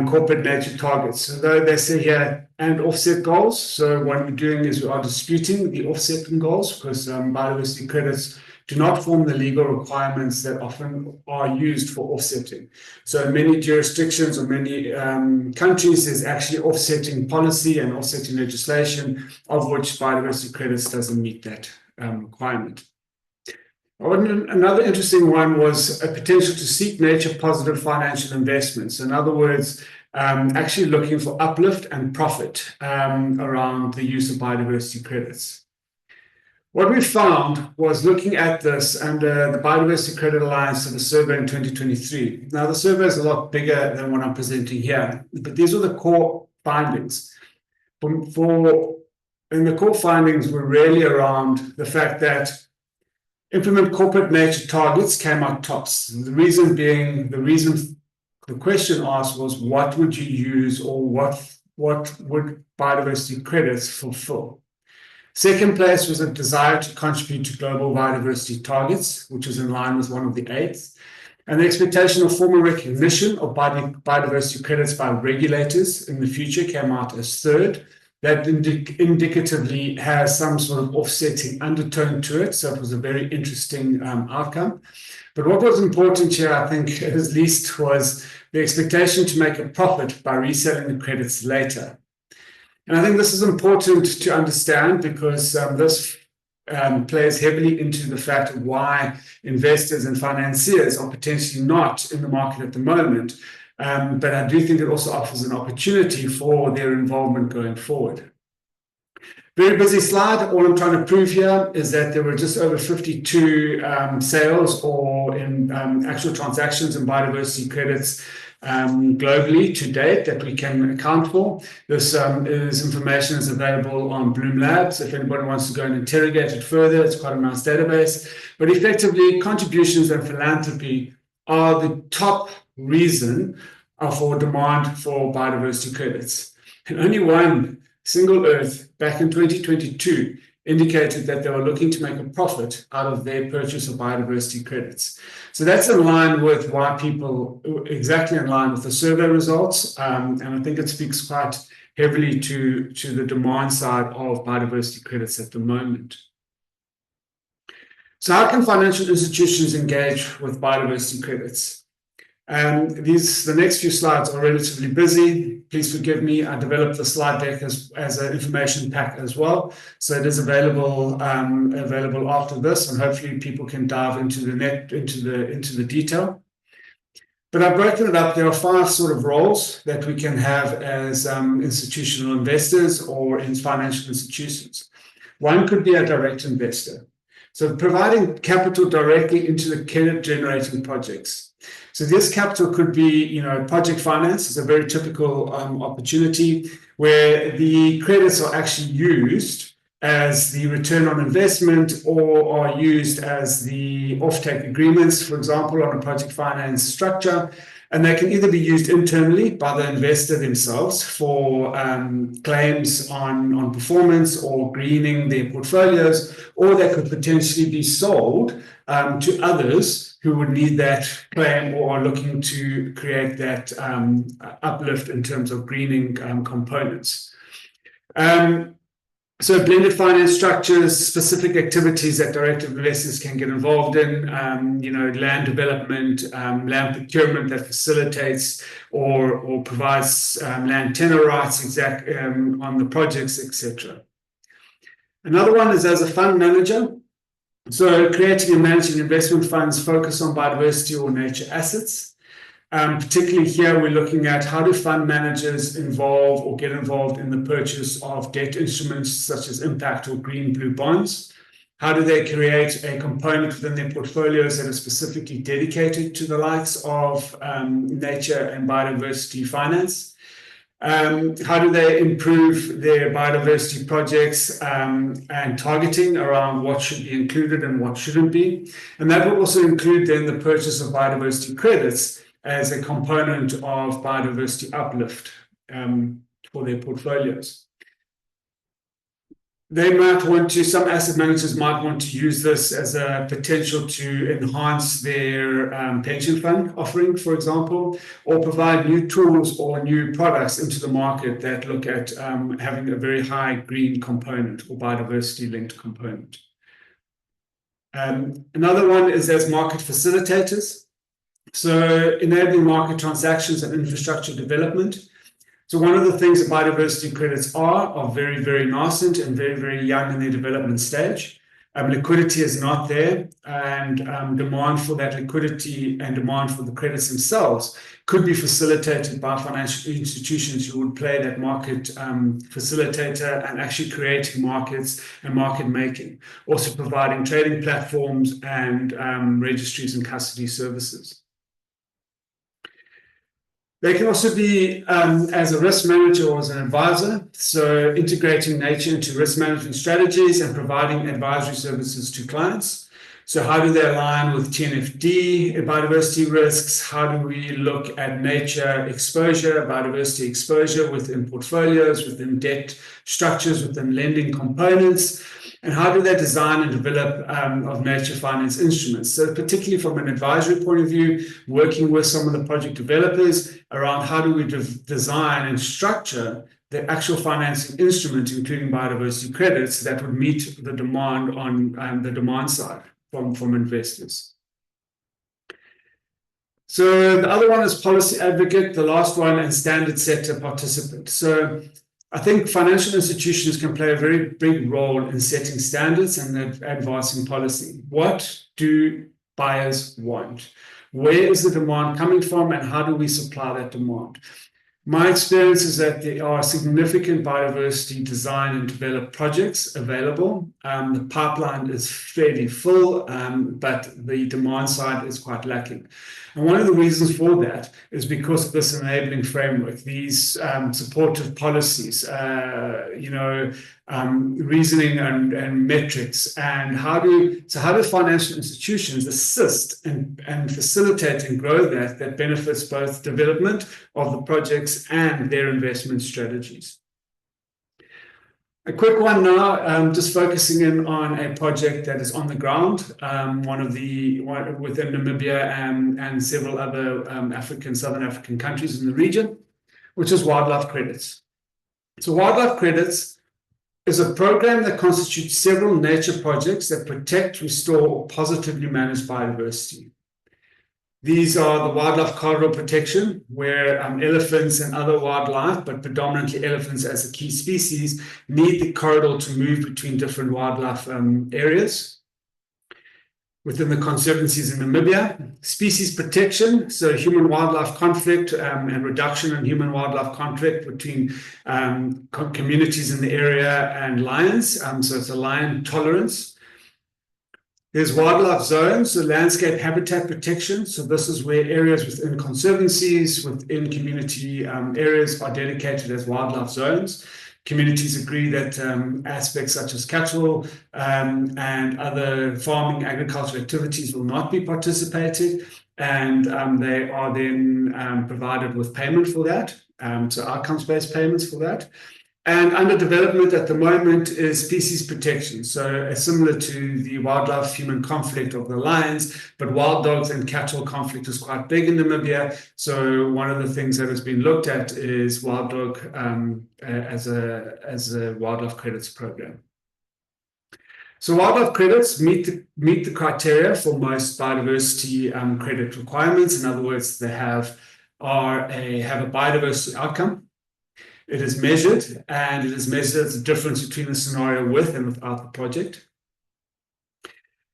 Speaker 6: corporate nature targets. So they say here, and offset goals. So what we're doing is we are disputing the offsetting goals because biodiversity credits do not form the legal requirements that often are used for offsetting. So in many jurisdictions or many countries, there's actually offsetting policy and offsetting legislation, of which biodiversity credits doesn't meet that requirement. Another interesting one was a potential to seek nature positive financial investments. In other words, actually looking for uplift and profit around the use of biodiversity credits. What we found was looking at this under the Biodiversity Credit Alliance of the survey in 2023. Now, the survey is a lot bigger than what I'm presenting here, but these are the core findings. And the core findings were really around the fact that implement corporate nature targets came out tops. And the reason the question asked was, what would you use or what would biodiversity credits fulfill? Second place was a desire to contribute to global biodiversity targets, which is in line with one of the 8. And the expectation of formal recognition of biodiversity credits by regulators in the future came out as third. That indicatively has some sort of offsetting undertone to it. So it was a very interesting outcome. But what was important here, I think, at least, was the expectation to make a profit by reselling the credits later. And I think this is important to understand because this plays heavily into the fact of why investors and financiers are potentially not in the market at the moment, but I do think it also offers an opportunity for their involvement going forward. Very busy slide. All I'm trying to prove here is that there were just over 52 sales or in actual transactions in biodiversity credits globally to date that we can account for. This information is available on Bloom Labs. If anybody wants to go and interrogate it further, it's quite a nice database. But effectively, contributions and philanthropy are the top reason for demand for biodiversity credits. And only one Single Earth back in 2022 indicated that they were looking to make a profit out of their purchase of biodiversity credits. So that's in line with why people, exactly in line with the survey results. And I think it speaks quite heavily to the demand side of biodiversity credits at the moment. So how can financial institutions engage with biodiversity credits? The next few slides are relatively busy. Please forgive me. I developed the slide deck as an information pack as well. So it is available after this, and hopefully people can dive into the detail. But I've broken it up. There are 5 sort of roles that we can have as institutional investors or in financial institutions. One could be a direct investor. So providing capital directly into the credit generating projects. So this capital could be, project finance is a very typical opportunity where the credits are actually used as the return on investment or are used as the offtake agreements, for example, on a project finance structure. And they can either be used internally by the investor themselves for claims on performance or greening their portfolios, or they could potentially be sold to others who would need that claim or are looking to create that uplift in terms of greening components. So blended finance structures, specific activities that direct investors can get involved in, land development, land procurement that facilitates or provides land tenure rights on the projects, etc. Another one is as a fund manager. So creating and managing investment funds focus on biodiversity or nature assets. Particularly here, we're looking at how do fund managers involve or get involved in the purchase of debt instruments such as impact or green blue bonds. How do they create a component within their portfolios that is specifically dedicated to the likes of nature and biodiversity finance? How do they improve their biodiversity projects and targeting around what should be included and what shouldn't be? And that will also include then the purchase of biodiversity credits as a component of biodiversity uplift for their portfolios. Some asset managers might want to use this as a potential to enhance their pension fund offering, for example, or provide new tools or new products into the market that look at having a very high green component or biodiversity linked component. Another one is as market facilitators. So enabling market transactions and infrastructure development. So one of the things that biodiversity credits are very, very nascent and very, very young in their development stage. Liquidity is not there, and demand for that liquidity and demand for the credits themselves could be facilitated by financial institutions who would play that market facilitator and actually creating markets and market making, also providing trading platforms and registries and custody services. They can also be as a risk manager or as an advisor, so integrating nature into risk management strategies and providing advisory services to clients. So how do they align with TNFD biodiversity risks? How do we look at nature exposure, biodiversity exposure within portfolios, within debt structures, within lending components? And how do they design and develop of nature finance instruments? So particularly from an advisory point of view, working with some of the project developers around how do we design and structure the actual financing instrument, including biodiversity credits, that would meet the demand on the demand side from investors. So the other one is policy advocate, the last one, and standard setter participant. So I think financial institutions can play a very big role in setting standards and advancing policy. What do buyers want? Where is the demand coming from, and how do we supply that demand? My experience is that there are significant biodiversity design and develop projects available. The pipeline is fairly full, but the demand side is quite lacking. And one of the reasons for that is because of this enabling framework, these supportive policies, reasoning and metrics, and how do financial institutions assist and facilitate and grow that benefits both development of the projects and their investment strategies. A quick one now, just focusing in on a project that is on the ground, within Namibia and several other Southern African countries in the region, which is wildlife credits. So wildlife credits is a program that constitutes several nature projects that protect, restore, or positively manage biodiversity. These are the wildlife corridor protection, where elephants and other wildlife, but predominantly elephants as a key species, need the corridor to move between different wildlife areas. Within the conservancies in Namibia, species protection, so human-wildlife conflict and reduction in human-wildlife conflict between communities in the area and lions, so it's a lion tolerance. There's wildlife zones, so landscape habitat protection. So this is where areas within conservancies, within community areas are dedicated as wildlife zones. Communities agree that aspects such as cattle and other farming agricultural activities will not be participated, and they are then provided with payment for that, so outcomes-based payments for that. And under development at the moment is species protection. So similar to the wildlife-human conflict of the lions, but wild dogs and cattle conflict is quite big in Namibia. So one of the things that has been looked at is wild dog as a wildlife credits program. So wildlife credits meet the criteria for most biodiversity credit requirements. In other words, they have a biodiversity outcome. It is measured, and it is measured as the difference between the scenario with and without the project.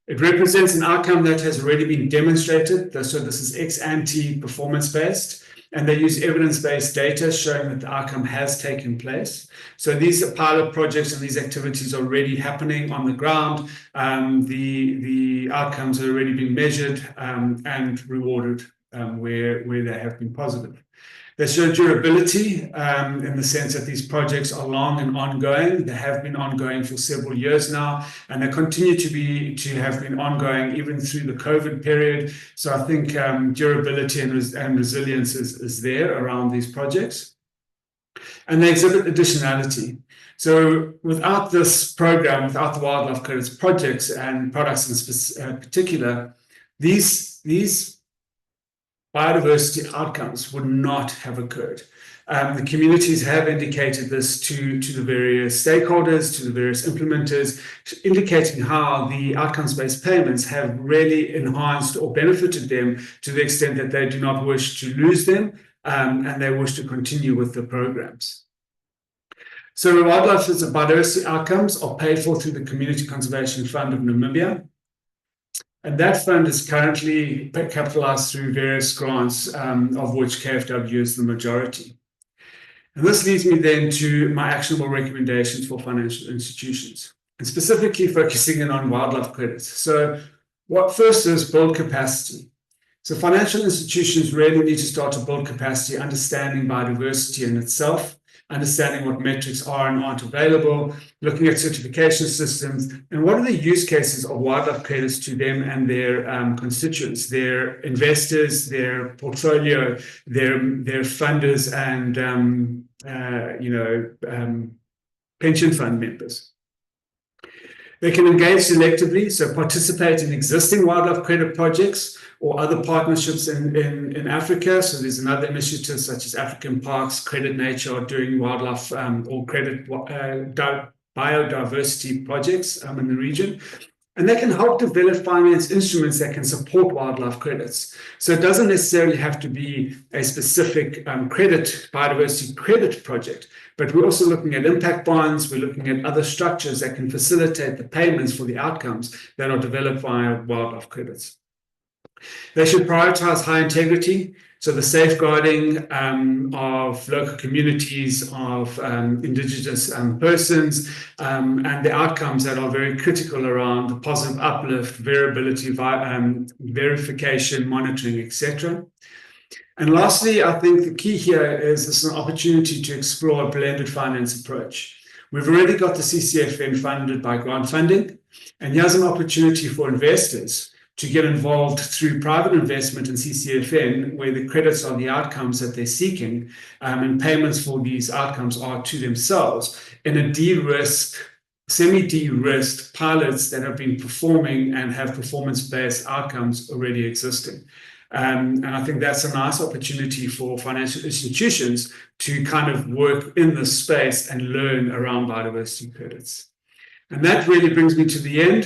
Speaker 6: It represents an outcome that has already been demonstrated. So this is ex-ante performance-based, and they use evidence-based data showing that the outcome has taken place. So these are pilot projects, and these activities are already happening on the ground. The outcomes have already been measured and rewarded where they have been positive. They show durability in the sense that these projects are long and ongoing. They have been ongoing for several years now, and they continue to have been ongoing even through the COVID period. So I think durability and resilience is there around these projects. And they exhibit additionality. So without this program, without the wildlife credits projects and products in particular, these biodiversity outcomes would not have occurred. The communities have indicated this to the various stakeholders, to the various implementers, indicating how the outcomes-based payments have really enhanced or benefited them to the extent that they do not wish to lose them, and they wish to continue with the programs. So wildlife biodiversity outcomes are paid for through the Community Conservation Fund of Namibia. And that fund is currently capitalized through various grants, of which KFW is the majority. And this leads me then to my actionable recommendations for financial institutions, and specifically focusing in on wildlife credits. So what first is build capacity. So financial institutions really need to start to build capacity, understanding biodiversity in itself, understanding what metrics are and aren't available, looking at certification systems, and what are the use cases of wildlife credits to them and their constituents, their investors, their portfolio, their funders, and pension fund members. They can engage selectively, so participate in existing wildlife credit projects or other partnerships in Africa. So there's another initiative such as African Parks, Credit Nature are doing wildlife or credit biodiversity projects in the region. And they can help develop finance instruments that can support wildlife credits. So it doesn't necessarily have to be a specific biodiversity credit project, but we're also looking at impact bonds. We're looking at other structures that can facilitate the payments for the outcomes that are developed via wildlife credits. They should prioritize high integrity, so the safeguarding of local communities, of indigenous persons, and the outcomes that are very critical around the positive uplift, variability, verification, monitoring, etc. And lastly, I think the key here is it's an opportunity to explore a blended finance approach. We've already got the CCFN funded by grant funding, and here's an opportunity for investors to get involved through private investment in CCFN, where the credits are the outcomes that they're seeking, and payments for these outcomes are to themselves in a semi-de-risked pilots that have been performing and have performance-based outcomes already existing. And I think that's a nice opportunity for financial institutions to kind of work in this space and learn around biodiversity credits. And that really brings me to the end.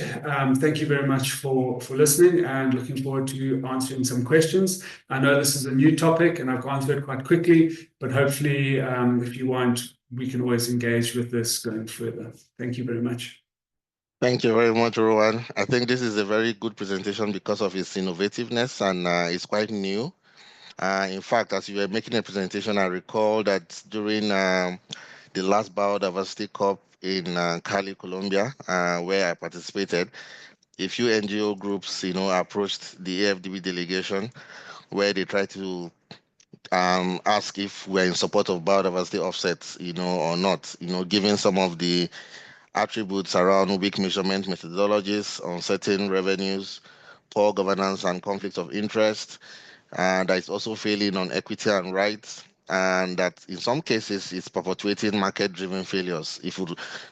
Speaker 6: Thank you very much for listening, and looking forward to answering some questions. I know this is a new topic and I've gone through it quite quickly, but hopefully if you want, we can always engage with this going further. Thank you very much.
Speaker 2: Thank you very much, Rowan. I think this is a very good presentation because of its innovativeness, and it's quite new. In fact, as you were making a presentation, I recall that during the last Biodiversity Cup in Cali, Colombia, where I participated, a few NGO groups, approached the AfDB delegation, where they tried to ask if we're in support of biodiversity offsets, or not, given some of the attributes around weak measurement methodologies, uncertain revenues, poor governance and conflicts of interest, and that is also failing on equity and rights, and that in some cases it's perpetuating market-driven failures if you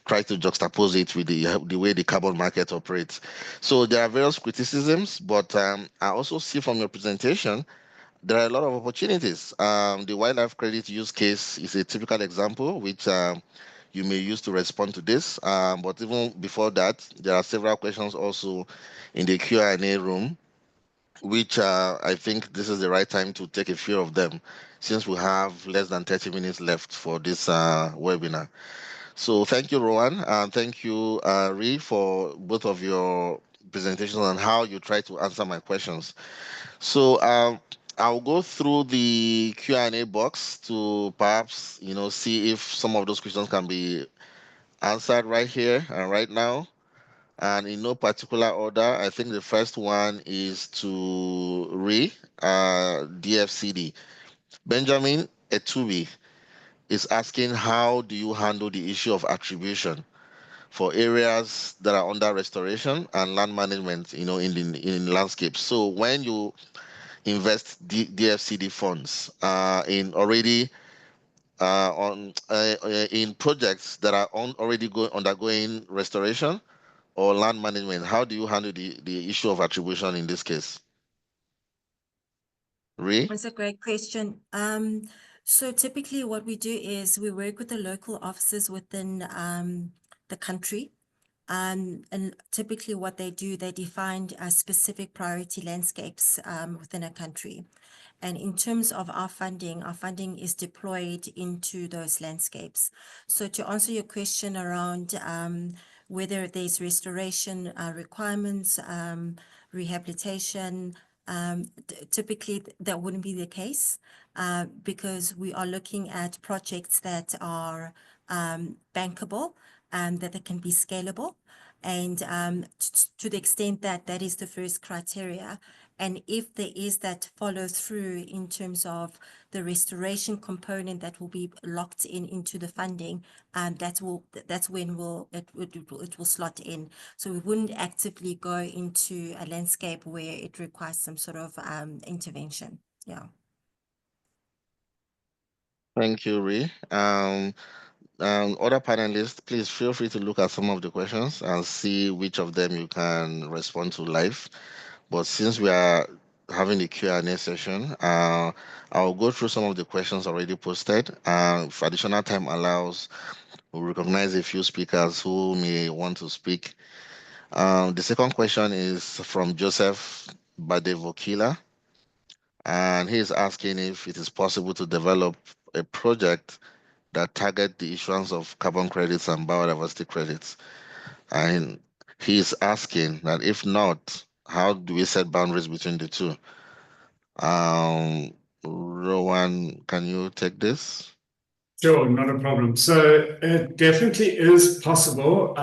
Speaker 2: try to juxtapose it with the way the carbon market operates. So there are various criticisms, but I also see from your presentation there are a lot of opportunities. The wildlife credit use case is a typical example, which you may use to respond to this. But even before that, there are several questions also in the Q&A room, which I think this is the right time to take a few of them, since we have less than 30 minutes left for this webinar. So thank you, Rowan, and thank you, Ree, for both of your presentations and how you try to answer my questions. So I'll go through the Q&A box to perhaps, see if some of those questions can be answered right here and right now. And in no particular order, I think the first one is to Ree, DFCD. Benjamin Etubi is asking, how do you handle the issue of attribution for areas that are under restoration and land management, in landscapes? So when you invest DFCD funds in already in projects that are already undergoing restoration or land management, how do you handle the issue of attribution in this case? Ree?
Speaker 5: That's a great question. So typically what we do is we work with the local officers within the country. And typically what they do, they define specific priority landscapes within a country. And in terms of our funding is deployed into those landscapes. So to answer your question around whether there's restoration requirements, rehabilitation, typically that wouldn't be the case because we are looking at projects that are bankable and that they can be scalable. And to the extent that that is the first criteria. And if there is that follow through in terms of the restoration component that will be locked into the funding, that's when it will slot in. So we wouldn't actively go into a landscape where it requires some sort of intervention. Yeah.
Speaker 2: Thank you, Ree. Other panelists, please feel free to look at some of the questions and see which of them you can respond to live. But since we are having a Q&A session, I'll go through some of the questions already posted. If additional time allows, we'll recognize a few speakers who may want to speak. The second question is from Joseph Badevokila, and he is asking if it is possible to develop a project that target the issuance of carbon credits and biodiversity credits. And he's asking that if not, how do we set boundaries between the two? Rowan, can you take this?
Speaker 6: Sure, not a problem. So it definitely is possible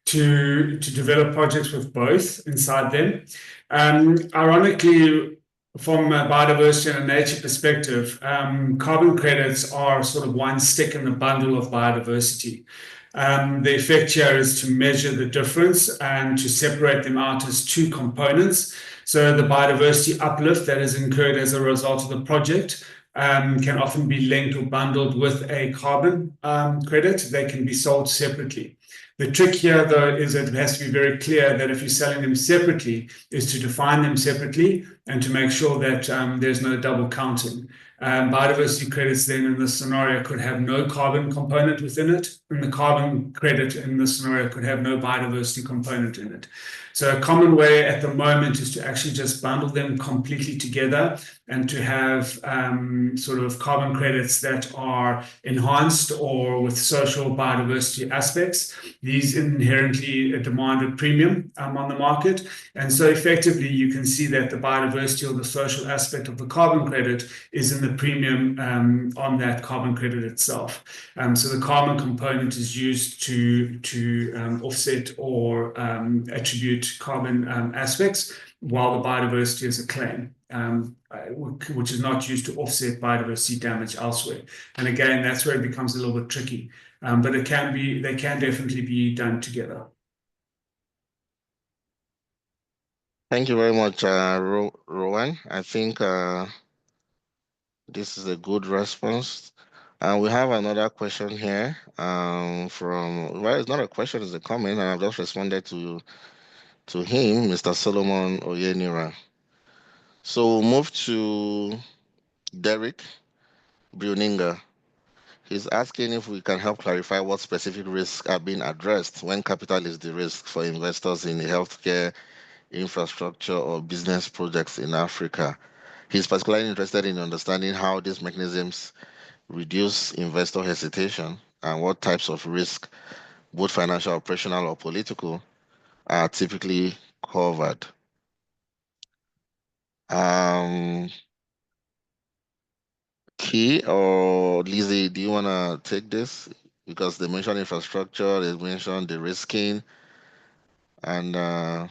Speaker 6: to develop projects with both inside them. Ironically, from a biodiversity and a nature perspective, carbon credits are sort of one stick in the bundle of biodiversity. The effect here is to measure the difference and to separate them out as two components. So the biodiversity uplift that is incurred as a result of the project can often be linked or bundled with a carbon credit. They can be sold separately. The trick here, though, is that it has to be very clear that if you're selling them separately, is to define them separately and to make sure that there's no double counting. Biodiversity credits then in this scenario could have no carbon component within it, and the carbon credit in this scenario could have no biodiversity component in it. So a common way at the moment is to actually just bundle them completely together and to have sort of carbon credits that are enhanced or with social biodiversity aspects. These inherently demand a premium on the market. And so effectively, you can see that the biodiversity or the social aspect of the carbon credit is in the premium on that carbon credit itself. So the carbon component is used to offset or attribute carbon aspects, while the biodiversity is a claim, which is not used to offset biodiversity damage elsewhere. And again, that's where it becomes a little bit tricky, but they can definitely be done together.
Speaker 2: Thank you very much, Rowan. I think this is a good response. And we have another question here from, well, it's not a question, it's a comment, and I've just responded to him, Mr. Solomon Oyenira. So we'll move to Derek Bruninger. He's asking if we can help clarify what specific risks are being addressed when capital is the risk for investors in healthcare, infrastructure, or business projects in Africa. He's particularly interested in understanding how these mechanisms reduce investor hesitation and what types of risk, both financial, operational, or political, are typically covered. Key or Lizzie, do you want to take this? Because they mentioned infrastructure, they mentioned the risking, and I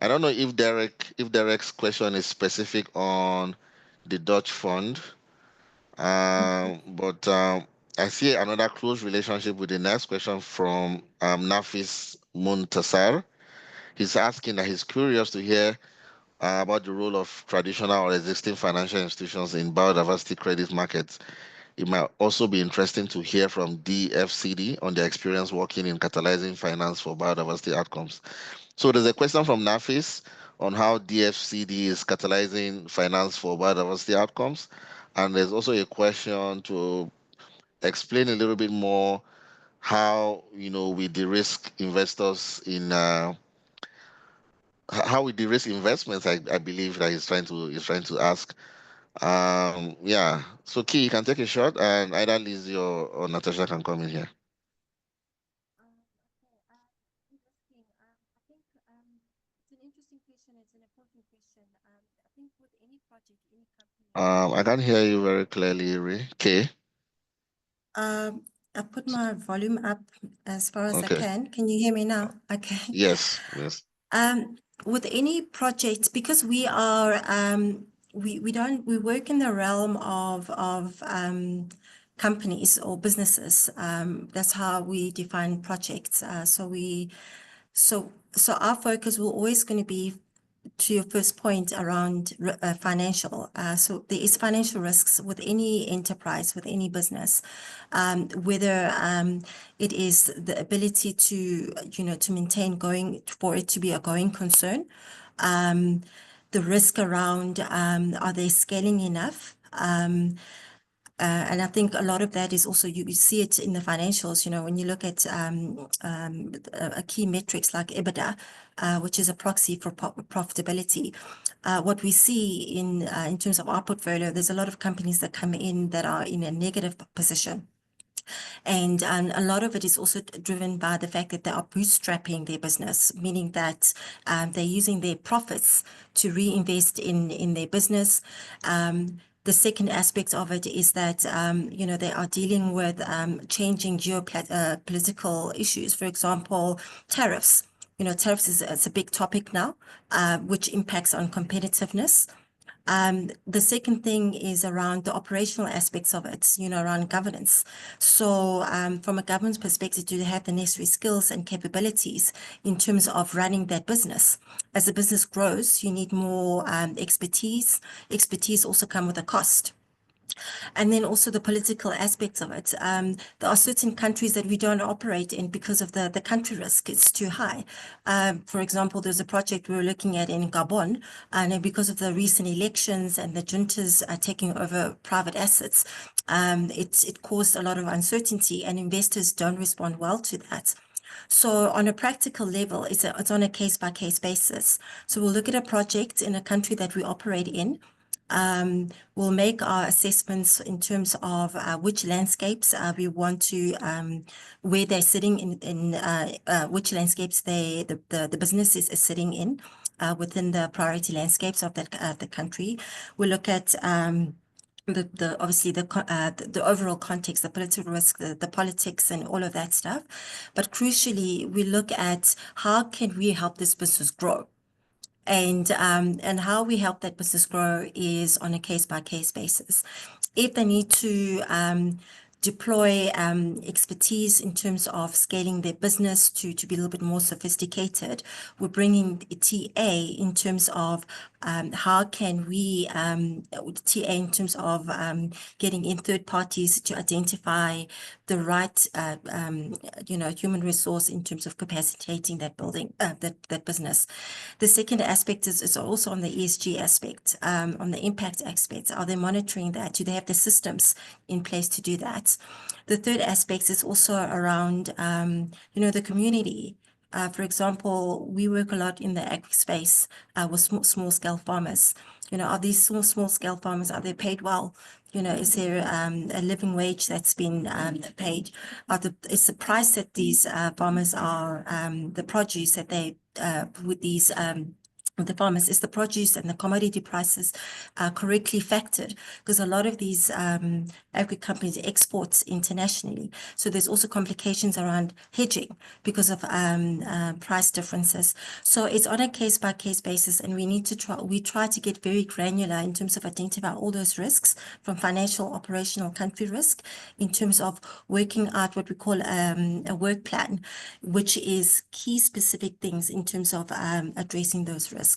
Speaker 2: don't know if Derek's question is specific on the Dutch fund, but I see another close relationship with the next question from Nafis Muntasar. He's asking that he's curious to hear about the role of traditional or existing financial institutions in biodiversity credit markets. It might also be interesting to hear from DFCD on their experience working in catalyzing finance for biodiversity outcomes. So there's a question from Nafis on how DFCD is catalyzing finance for biodiversity outcomes. And there's also a question to explain a little bit more how, we de-risk investors in how we de-risk investments. I believe that he's trying to ask. Yeah. So Key, you can take a shot, and either Lizzie or Natasha can come in here.
Speaker 5: Interesting. I think it's an interesting question. It's an important question. I think with any project, any company.
Speaker 2: I can't hear you very clearly, Ray. Kay.
Speaker 5: I put my volume up as far as I
Speaker 2: Okay.
Speaker 5: can. Can you hear me now? Okay.
Speaker 2: Yes.
Speaker 5: With any project, because we are we work in the realm of companies or businesses. That's how we define projects. So our focus will always going to be, to your first point, around financial. So there is financial risks with any enterprise, with any business, whether it is the ability to, to maintain for it to be a going concern, the risk around, are they scaling enough? And I think a lot of that is also, you see it in the financials, when you look at a key metrics like EBITDA, which is a proxy for profitability. What we see in terms of our portfolio, there's a lot of companies that come in that are in a negative position. And a lot of it is also driven by the fact that they are bootstrapping their business, meaning that they're using their profits to reinvest in their business. The second aspect of it is that, they are dealing with changing geopolitical issues. For example, tariffs. Tariffs is a big topic now, which impacts on competitiveness. The second thing is around the operational aspects of it, around governance. So from a governance perspective, do they have the necessary skills and capabilities in terms of running that business? As the business grows, you need more expertise. Expertise also come with a cost. And then also the political aspects of it. There are certain countries that we don't operate in because of the country risk. It's too high. For example, there's a project we were looking at in Gabon, and because of the recent elections and the juntas taking over private assets, it caused a lot of uncertainty, and investors don't respond well to that. So on a practical level, it's on a case-by-case basis. So we'll look at a project in a country that we operate in. We'll make our assessments in terms of which landscapes we want to, where they're sitting in which landscapes the business is sitting in within the priority landscapes of the country. We'll look at obviously the overall context, the political risk, the politics, and all of that stuff. But crucially, we look at how can we help this business grow. And how we help that business grow is on a case-by-case basis. If they need to deploy expertise in terms of scaling their business to be a little bit more sophisticated, we're bringing TA in terms of how can we TA in terms of getting in third parties to identify the right human resource in terms of capacitating that building that business. The second aspect is also on the ESG aspect, on the impact aspect. Are they monitoring that? Do they have the systems in place to do that? The third aspect is also around the community. For example, we work a lot in the agri space with small scale farmers. Are these small scale farmers, are they paid well? Is there a living wage that's been paid? Is the price that these farmers are, the produce that they, with these the farmers, is the produce and the commodity prices correctly factored? Because a lot of these agri companies export internationally. So there's also complications around hedging because of price differences. So it's on a case-by-case basis, and we try to get very granular in terms of identifying all those risks, from financial, operational, country risk, in terms of working out what we call a work plan, which is key specific things in terms of addressing those risks.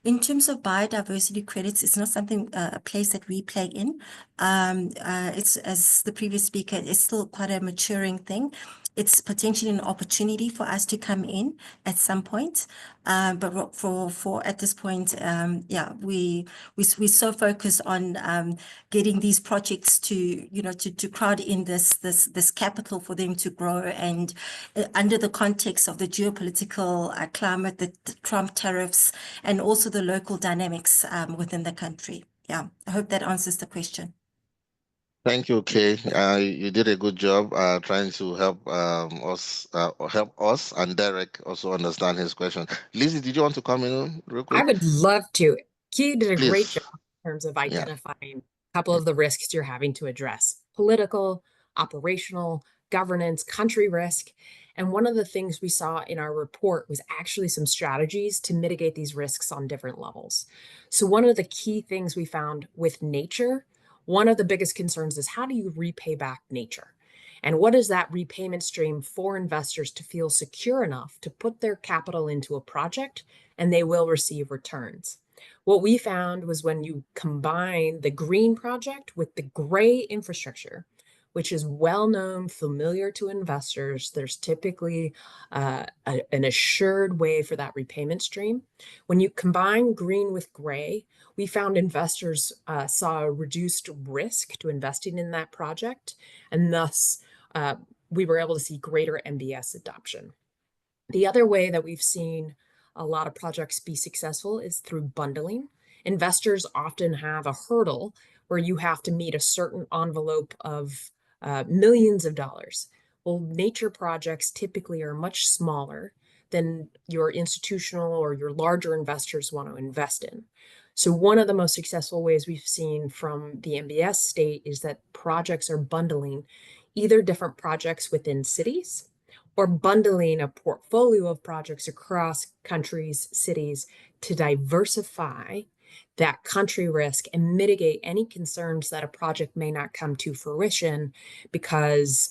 Speaker 5: In terms of biodiversity credits, it's not something, a place that we play in. It's, as the previous speaker, it's still quite a maturing thing. It's potentially an opportunity for us to come in at some point. But for at this point, we're so focused on getting these projects to crowd in this capital for them to grow, and under the context of the geopolitical climate, the Trump tariffs, and also the local dynamics within the country. Yeah, I hope that answers the question.
Speaker 2: Thank you, Kay. You did a good job trying to help us and Derek also understand his question. Lizzie, did you want to come in real quick?
Speaker 3: I would love to. Key did a great
Speaker 2: Please.
Speaker 3: job in terms of identifying a couple of the risks you're having to address: political, operational, governance, country risk. And one of the things we saw in our report was actually some strategies to mitigate these risks on different levels. So one of the key things we found with nature, one of the biggest concerns is, how do you repay back nature? And what is that repayment stream for investors to feel secure enough to put their capital into a project and they will receive returns? What we found was, when you combine the green project with the gray infrastructure, which is well-known, familiar to investors, there's typically an assured way for that repayment stream. When you combine green with gray, we found investors saw a reduced risk to investing in that project, and thus we were able to see greater MBS adoption. The other way that we've seen a lot of projects be successful is through bundling. Investors often have a hurdle where you have to meet a certain envelope of millions of dollars. Well, nature projects typically are much smaller than your institutional or your larger investors want to invest in. So one of the most successful ways we've seen from the MBS state is that projects are bundling either different projects within cities or bundling a portfolio of projects across countries, cities, to diversify that country risk and mitigate any concerns that a project may not come to fruition because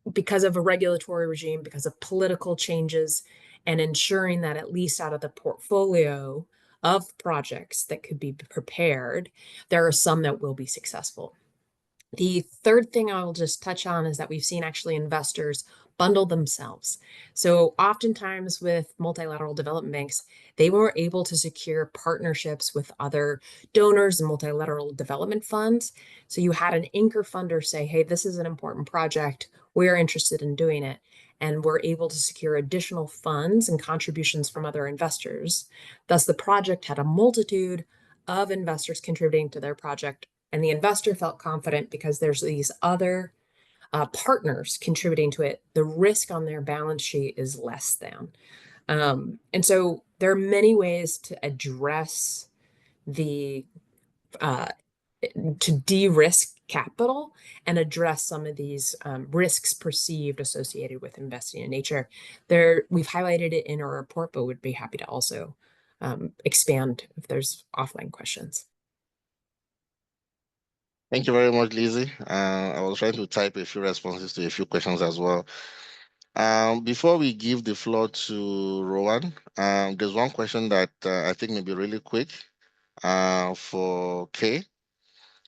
Speaker 3: of a regulatory regime, because of political changes, and ensuring that at least out of the portfolio of projects that could be prepared, there are some that will be successful. The third thing I will just touch on is that we've seen actually investors bundle themselves. So oftentimes with multilateral development banks, they were able to secure partnerships with other donors and multilateral development funds. So you had an anchor funder say, hey, this is an important project. We're interested in doing it. And we're able to secure additional funds and contributions from other investors. Thus, the project had a multitude of investors contributing to their project. And the investor felt confident because there's these other partners contributing to it. The risk on their balance sheet is less than. And so there are many ways to address to de-risk capital and address some of these risks perceived associated with investing in nature. We've highlighted it in our report, but would be happy to also expand if there's offline questions.
Speaker 2: Thank you very much, Lizzie. I was trying to type a few responses to a few questions as well. Before we give the floor to Rowan, there's one question that I think may be really quick for Kay.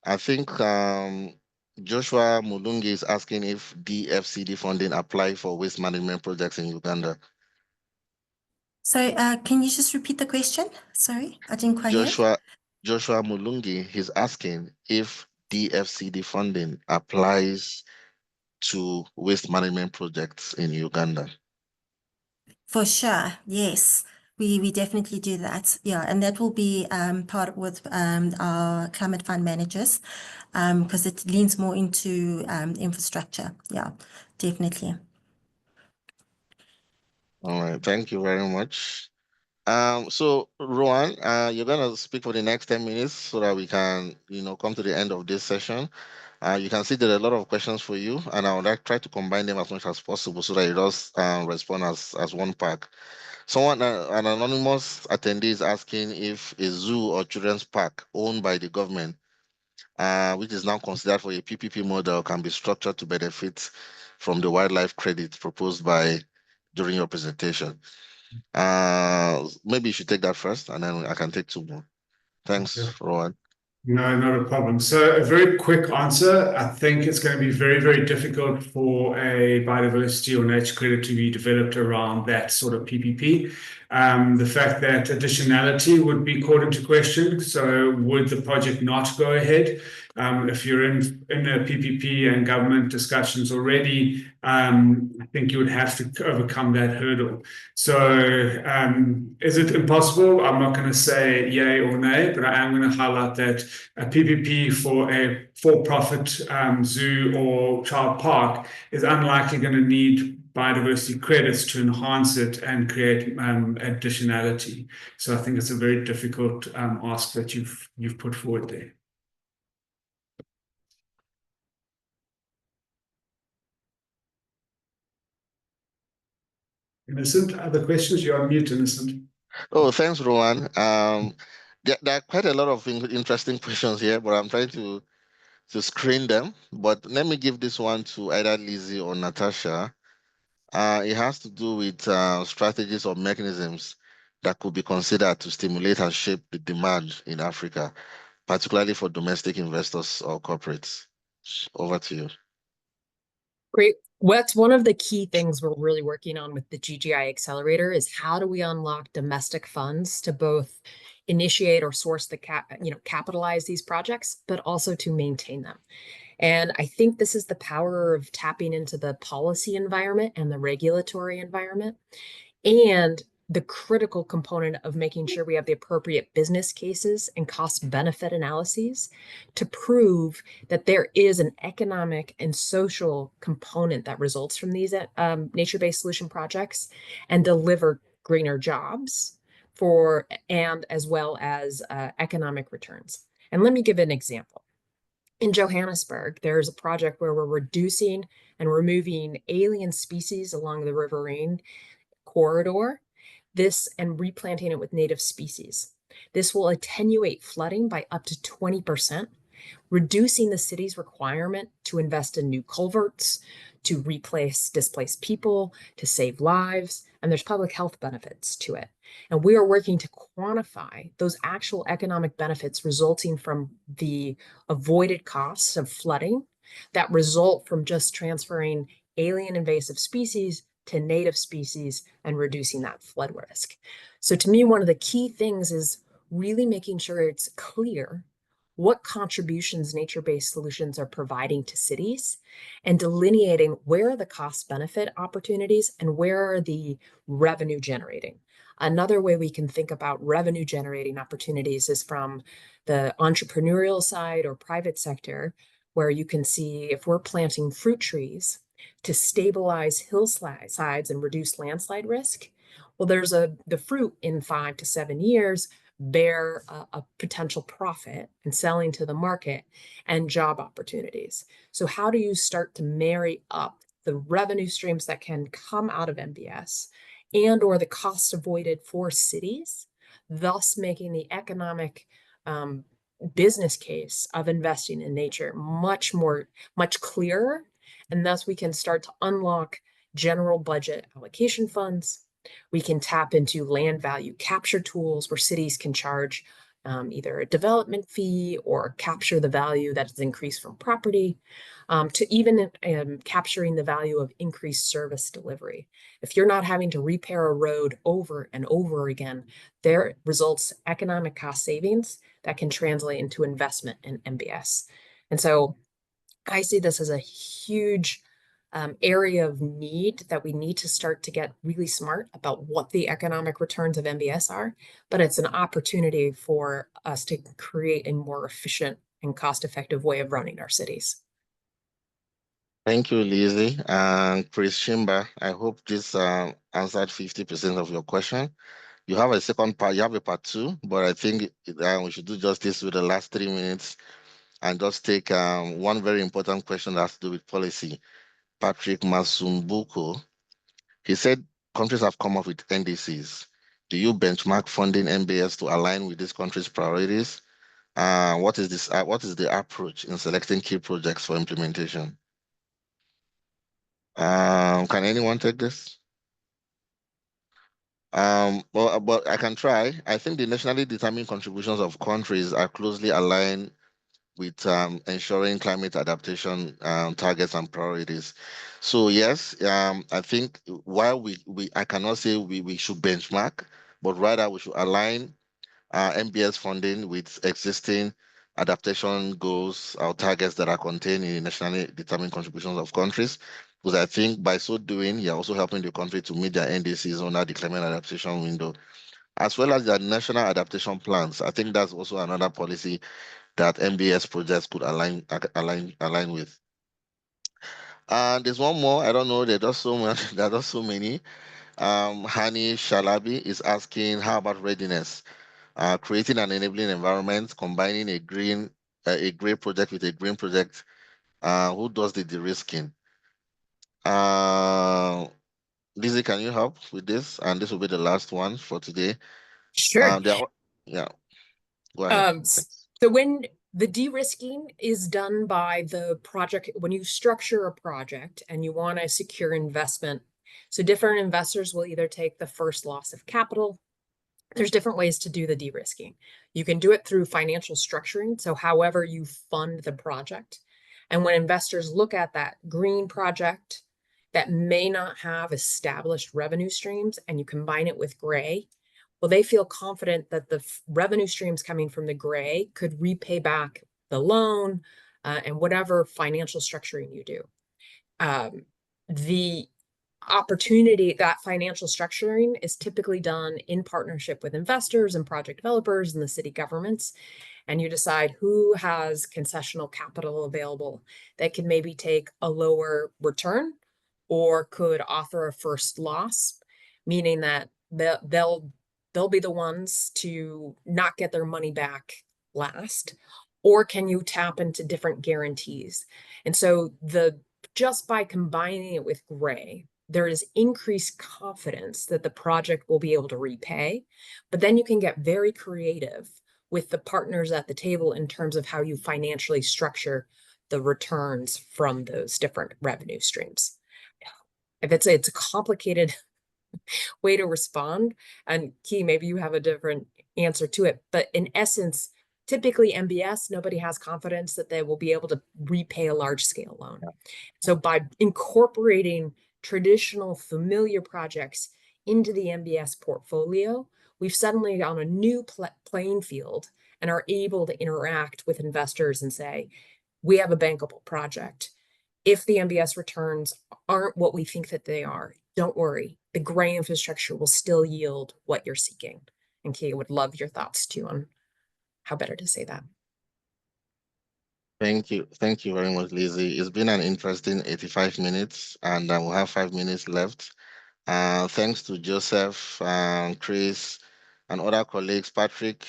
Speaker 2: I think Joshua Mulungi is asking if DFCD funding apply for waste management projects in Uganda.
Speaker 5: So can you just repeat the question? Sorry, I didn't quite hear.
Speaker 2: Joshua Mulungi, he's asking if DFCD funding applies to waste management projects in Uganda.
Speaker 5: For sure, yes. We definitely do that. Yeah, and that will be part with our climate fund managers because it leans more into infrastructure. Yeah, definitely.
Speaker 2: All right, thank you very much. So Rowan, you're gonna speak for the next 10 minutes so that we can, come to the end of this session. You can see there are a lot of questions for you, and I would try to combine them as much as possible so that it does respond as one pack. An anonymous attendee is asking if a zoo or children's park owned by the government, which is now considered for a PPP model, can be structured to benefit from the wildlife credit proposed during your presentation. Maybe you should take that first, and then I can take two more. Thanks, Rowan.
Speaker 6: No, not a problem. So a very quick answer. I think it's going to be very, very difficult for a biodiversity or nature credit to be developed around that sort of PPP. The fact that additionality would be called into question. So would the project not go ahead? If you're in a PPP and government discussions already, I think you would have to overcome that hurdle. So is it impossible? I'm not going to say yay or nay, but I am going to highlight that a PPP for a for-profit zoo or child park is unlikely going to need biodiversity credits to enhance it and create additionality. So I think it's a very difficult ask that you've put forward there. Innocent, other questions? You're on mute, Innocent.
Speaker 2: Oh, thanks, Rowan. There are quite a lot of interesting questions here, but I'm trying to screen them. But let me give this one to either Lizzie or Natasha. It has to do with strategies or mechanisms that could be considered to stimulate and shape the demand in Africa, particularly for domestic investors or corporates. Over to you.
Speaker 3: Great. What's one of the key things we're really working on with the GGI Accelerator is how do we unlock domestic funds to both initiate or source capitalize these projects, but also to maintain them. And I think this is the power of tapping into the policy environment and the regulatory environment. And the critical component of making sure we have the appropriate business cases and cost benefit analyses to prove that there is an economic and social component that results from these nature-based solution projects and deliver greener jobs and as well as economic returns. And let me give an example. In Johannesburg, there's a project where we're reducing and removing alien species along the riverine corridor, and replanting it with native species. This will attenuate flooding by up to 20%, reducing the city's requirement to invest in new culverts, to replace displaced people, to save lives, and there's public health benefits to it. And we are working to quantify those actual economic benefits resulting from the avoided costs of flooding that result from just transferring alien invasive species to native species and reducing that flood risk. So to me, one of the key things is really making sure it's clear what contributions nature-based solutions are providing to cities and delineating where are the cost benefit opportunities and where are the revenue generating. Another way we can think about revenue generating opportunities is from the entrepreneurial side or private sector, where you can see if we're planting fruit trees to stabilize hillsides and reduce landslide risk, well, there's the fruit in 5 to 7 years bear a potential profit and selling to the market and job opportunities. So how do you start to marry up the revenue streams that can come out of NBS and or the cost avoided for cities, thus making the economic business case of investing in nature much clearer, and thus we can start to unlock general budget allocation funds. We can tap into land value capture tools where cities can charge either a development fee or capture the value that is increased from property, to even capturing the value of increased service delivery. If you're not having to repair a road over and over again, there results economic cost savings that can translate into investment in NBS. And so I see this as a huge area of need that we need to start to get really smart about what the economic returns of NBS are, but it's an opportunity for us to create a more efficient and cost-effective way of running our cities.
Speaker 2: Thank you, Lizzie. And Chris Shimba, I hope this answered 50% of your question. You have a second part, you have a part 2, but I think we should do justice with the last 3 minutes and just take one very important question that has to do with policy. Patrick Masumbuko, he said countries have come up with NDCs. Do you benchmark funding NBS to align with this country's priorities? What is the approach in selecting key projects for implementation? Can anyone take this? But I can try. I think the nationally determined contributions of countries are closely aligned with ensuring climate adaptation targets and priorities. So yes, I think while I cannot say we should benchmark, but rather we should align NBS funding with existing adaptation goals or targets that are contained in the nationally determined contributions of countries. Because I think by so doing, you're also helping the country to meet their NDCs under the climate adaptation window, as well as their national adaptation plans. I think that's also another policy that NBS projects could align with. And there's one more. I don't know. There are so many. Hani Shalabi is asking, how about readiness? Creating an enabling environment, combining a gray project with a green project. Who does the de-risking? Lizzie, can you help with this? And this will be the last one for today.
Speaker 3: Sure.
Speaker 2: Yeah, go ahead.
Speaker 3: So when the de-risking is done by the project, when you structure a project and you want to secure investment, so different investors will either take the first loss of capital. There's different ways to do the de-risking. You can do it through financial structuring, so however you fund the project. And when investors look at that green project that may not have established revenue streams and you combine it with gray, well, they feel confident that the revenue streams coming from the gray could repay back the loan and whatever financial structuring you do. The opportunity, that financial structuring is typically done in partnership with investors and project developers and the city governments. And you decide who has concessional capital available that can maybe take a lower return or could offer a first loss, meaning that they'll be the ones to not get their money back last. Or can you tap into different guarantees? And so just by combining it with gray, there is increased confidence that the project will be able to repay, but then you can get very creative with the partners at the table in terms of how you financially structure the returns from those different revenue streams. If it's a complicated way to respond, and Key, maybe you have a different answer to it, but in essence, typically MBS, nobody has confidence that they will be able to repay a large scale loan. Yeah. So by incorporating traditional familiar projects into the MBS portfolio, we've suddenly on a new playing field and are able to interact with investors and say, we have a bankable project. If the MBS returns aren't what we think that they are, don't worry, the gray infrastructure will still yield what you're seeking. And Kay, would love your thoughts too on how better to say that.
Speaker 2: Thank you. Thank you very much, Lizzie. It's been an interesting 85 minutes, and we'll have 5 minutes left. Thanks to Joseph, Chris, and other colleagues, Patrick,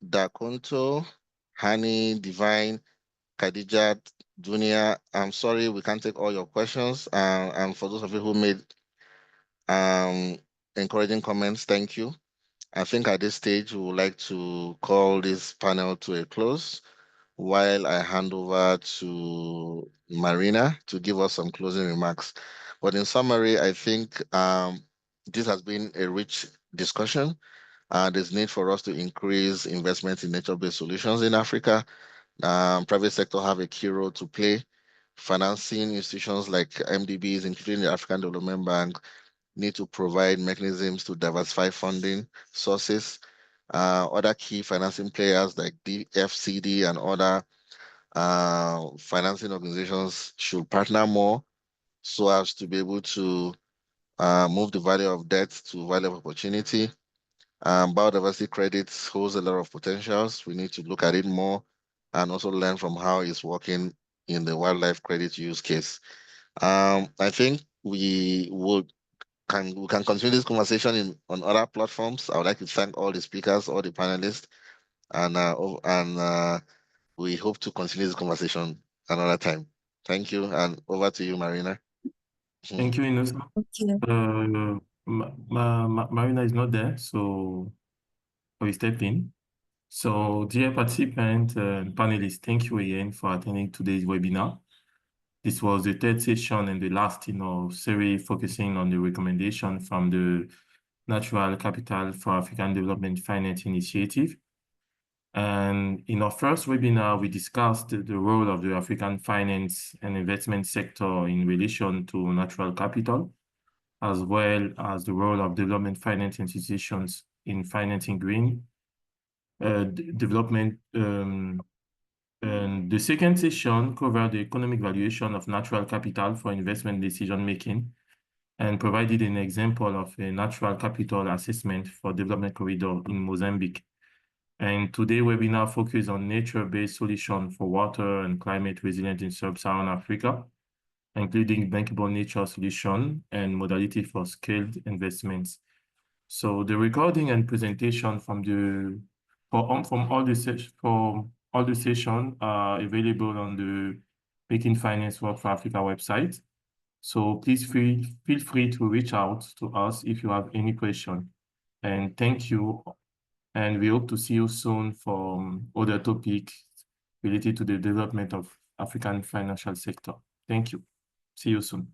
Speaker 2: Dakonto, Hani, Divine, Khadija, Dunia. I'm sorry we can't take all your questions. And for those of you who made encouraging comments, thank you. I think at this stage, we would like to call this panel to a close while I hand over to Marina to give us some closing remarks. But in summary, I think this has been a rich discussion. There's need for us to increase investment in nature-based solutions in Africa. Private sector have a key role to play. Financing institutions like MDBs, including the African Development Bank, need to provide mechanisms to diversify funding sources. Other key financing players like the FCD and other financing organizations should partner more so as to be able to move the value of debt to value of opportunity. Biodiversity credits holds a lot of potentials. We need to look at it more and also learn from how it's working in the wildlife credit use case. I think we can continue this conversation on other platforms. I would like to thank all the speakers, all the panelists, and we hope to continue this conversation another time. Thank you, and over to you, Marina.
Speaker 7: Thank you, Innocent.
Speaker 5: Thank you.
Speaker 7: Marina is not there, so I will step in. So, dear participants and panelists, thank you again for attending today's webinar. This was the third session and the last in our series focusing on the recommendation from the Natural Capital for African Development Finance Initiative. And in our first webinar, we discussed the role of the African finance and investment sector in relation to natural capital, as well as the role of development finance institutions in financing green development. And the second session covered the economic valuation of natural capital for investment decision-making and provided an example of a natural capital assessment for development corridor in Mozambique. And today webinar focused on nature-based solutions for water and climate resilience in Sub-Saharan Africa, including bankable nature solution and modality for scaled investments. So the recording and presentation from all the sessions are available on the Making Finance Work for Africa website. So please feel free to reach out to us if you have any question. And thank you. And we hope to see you soon for other topics related to the development of African financial sector. Thank you. See you soon.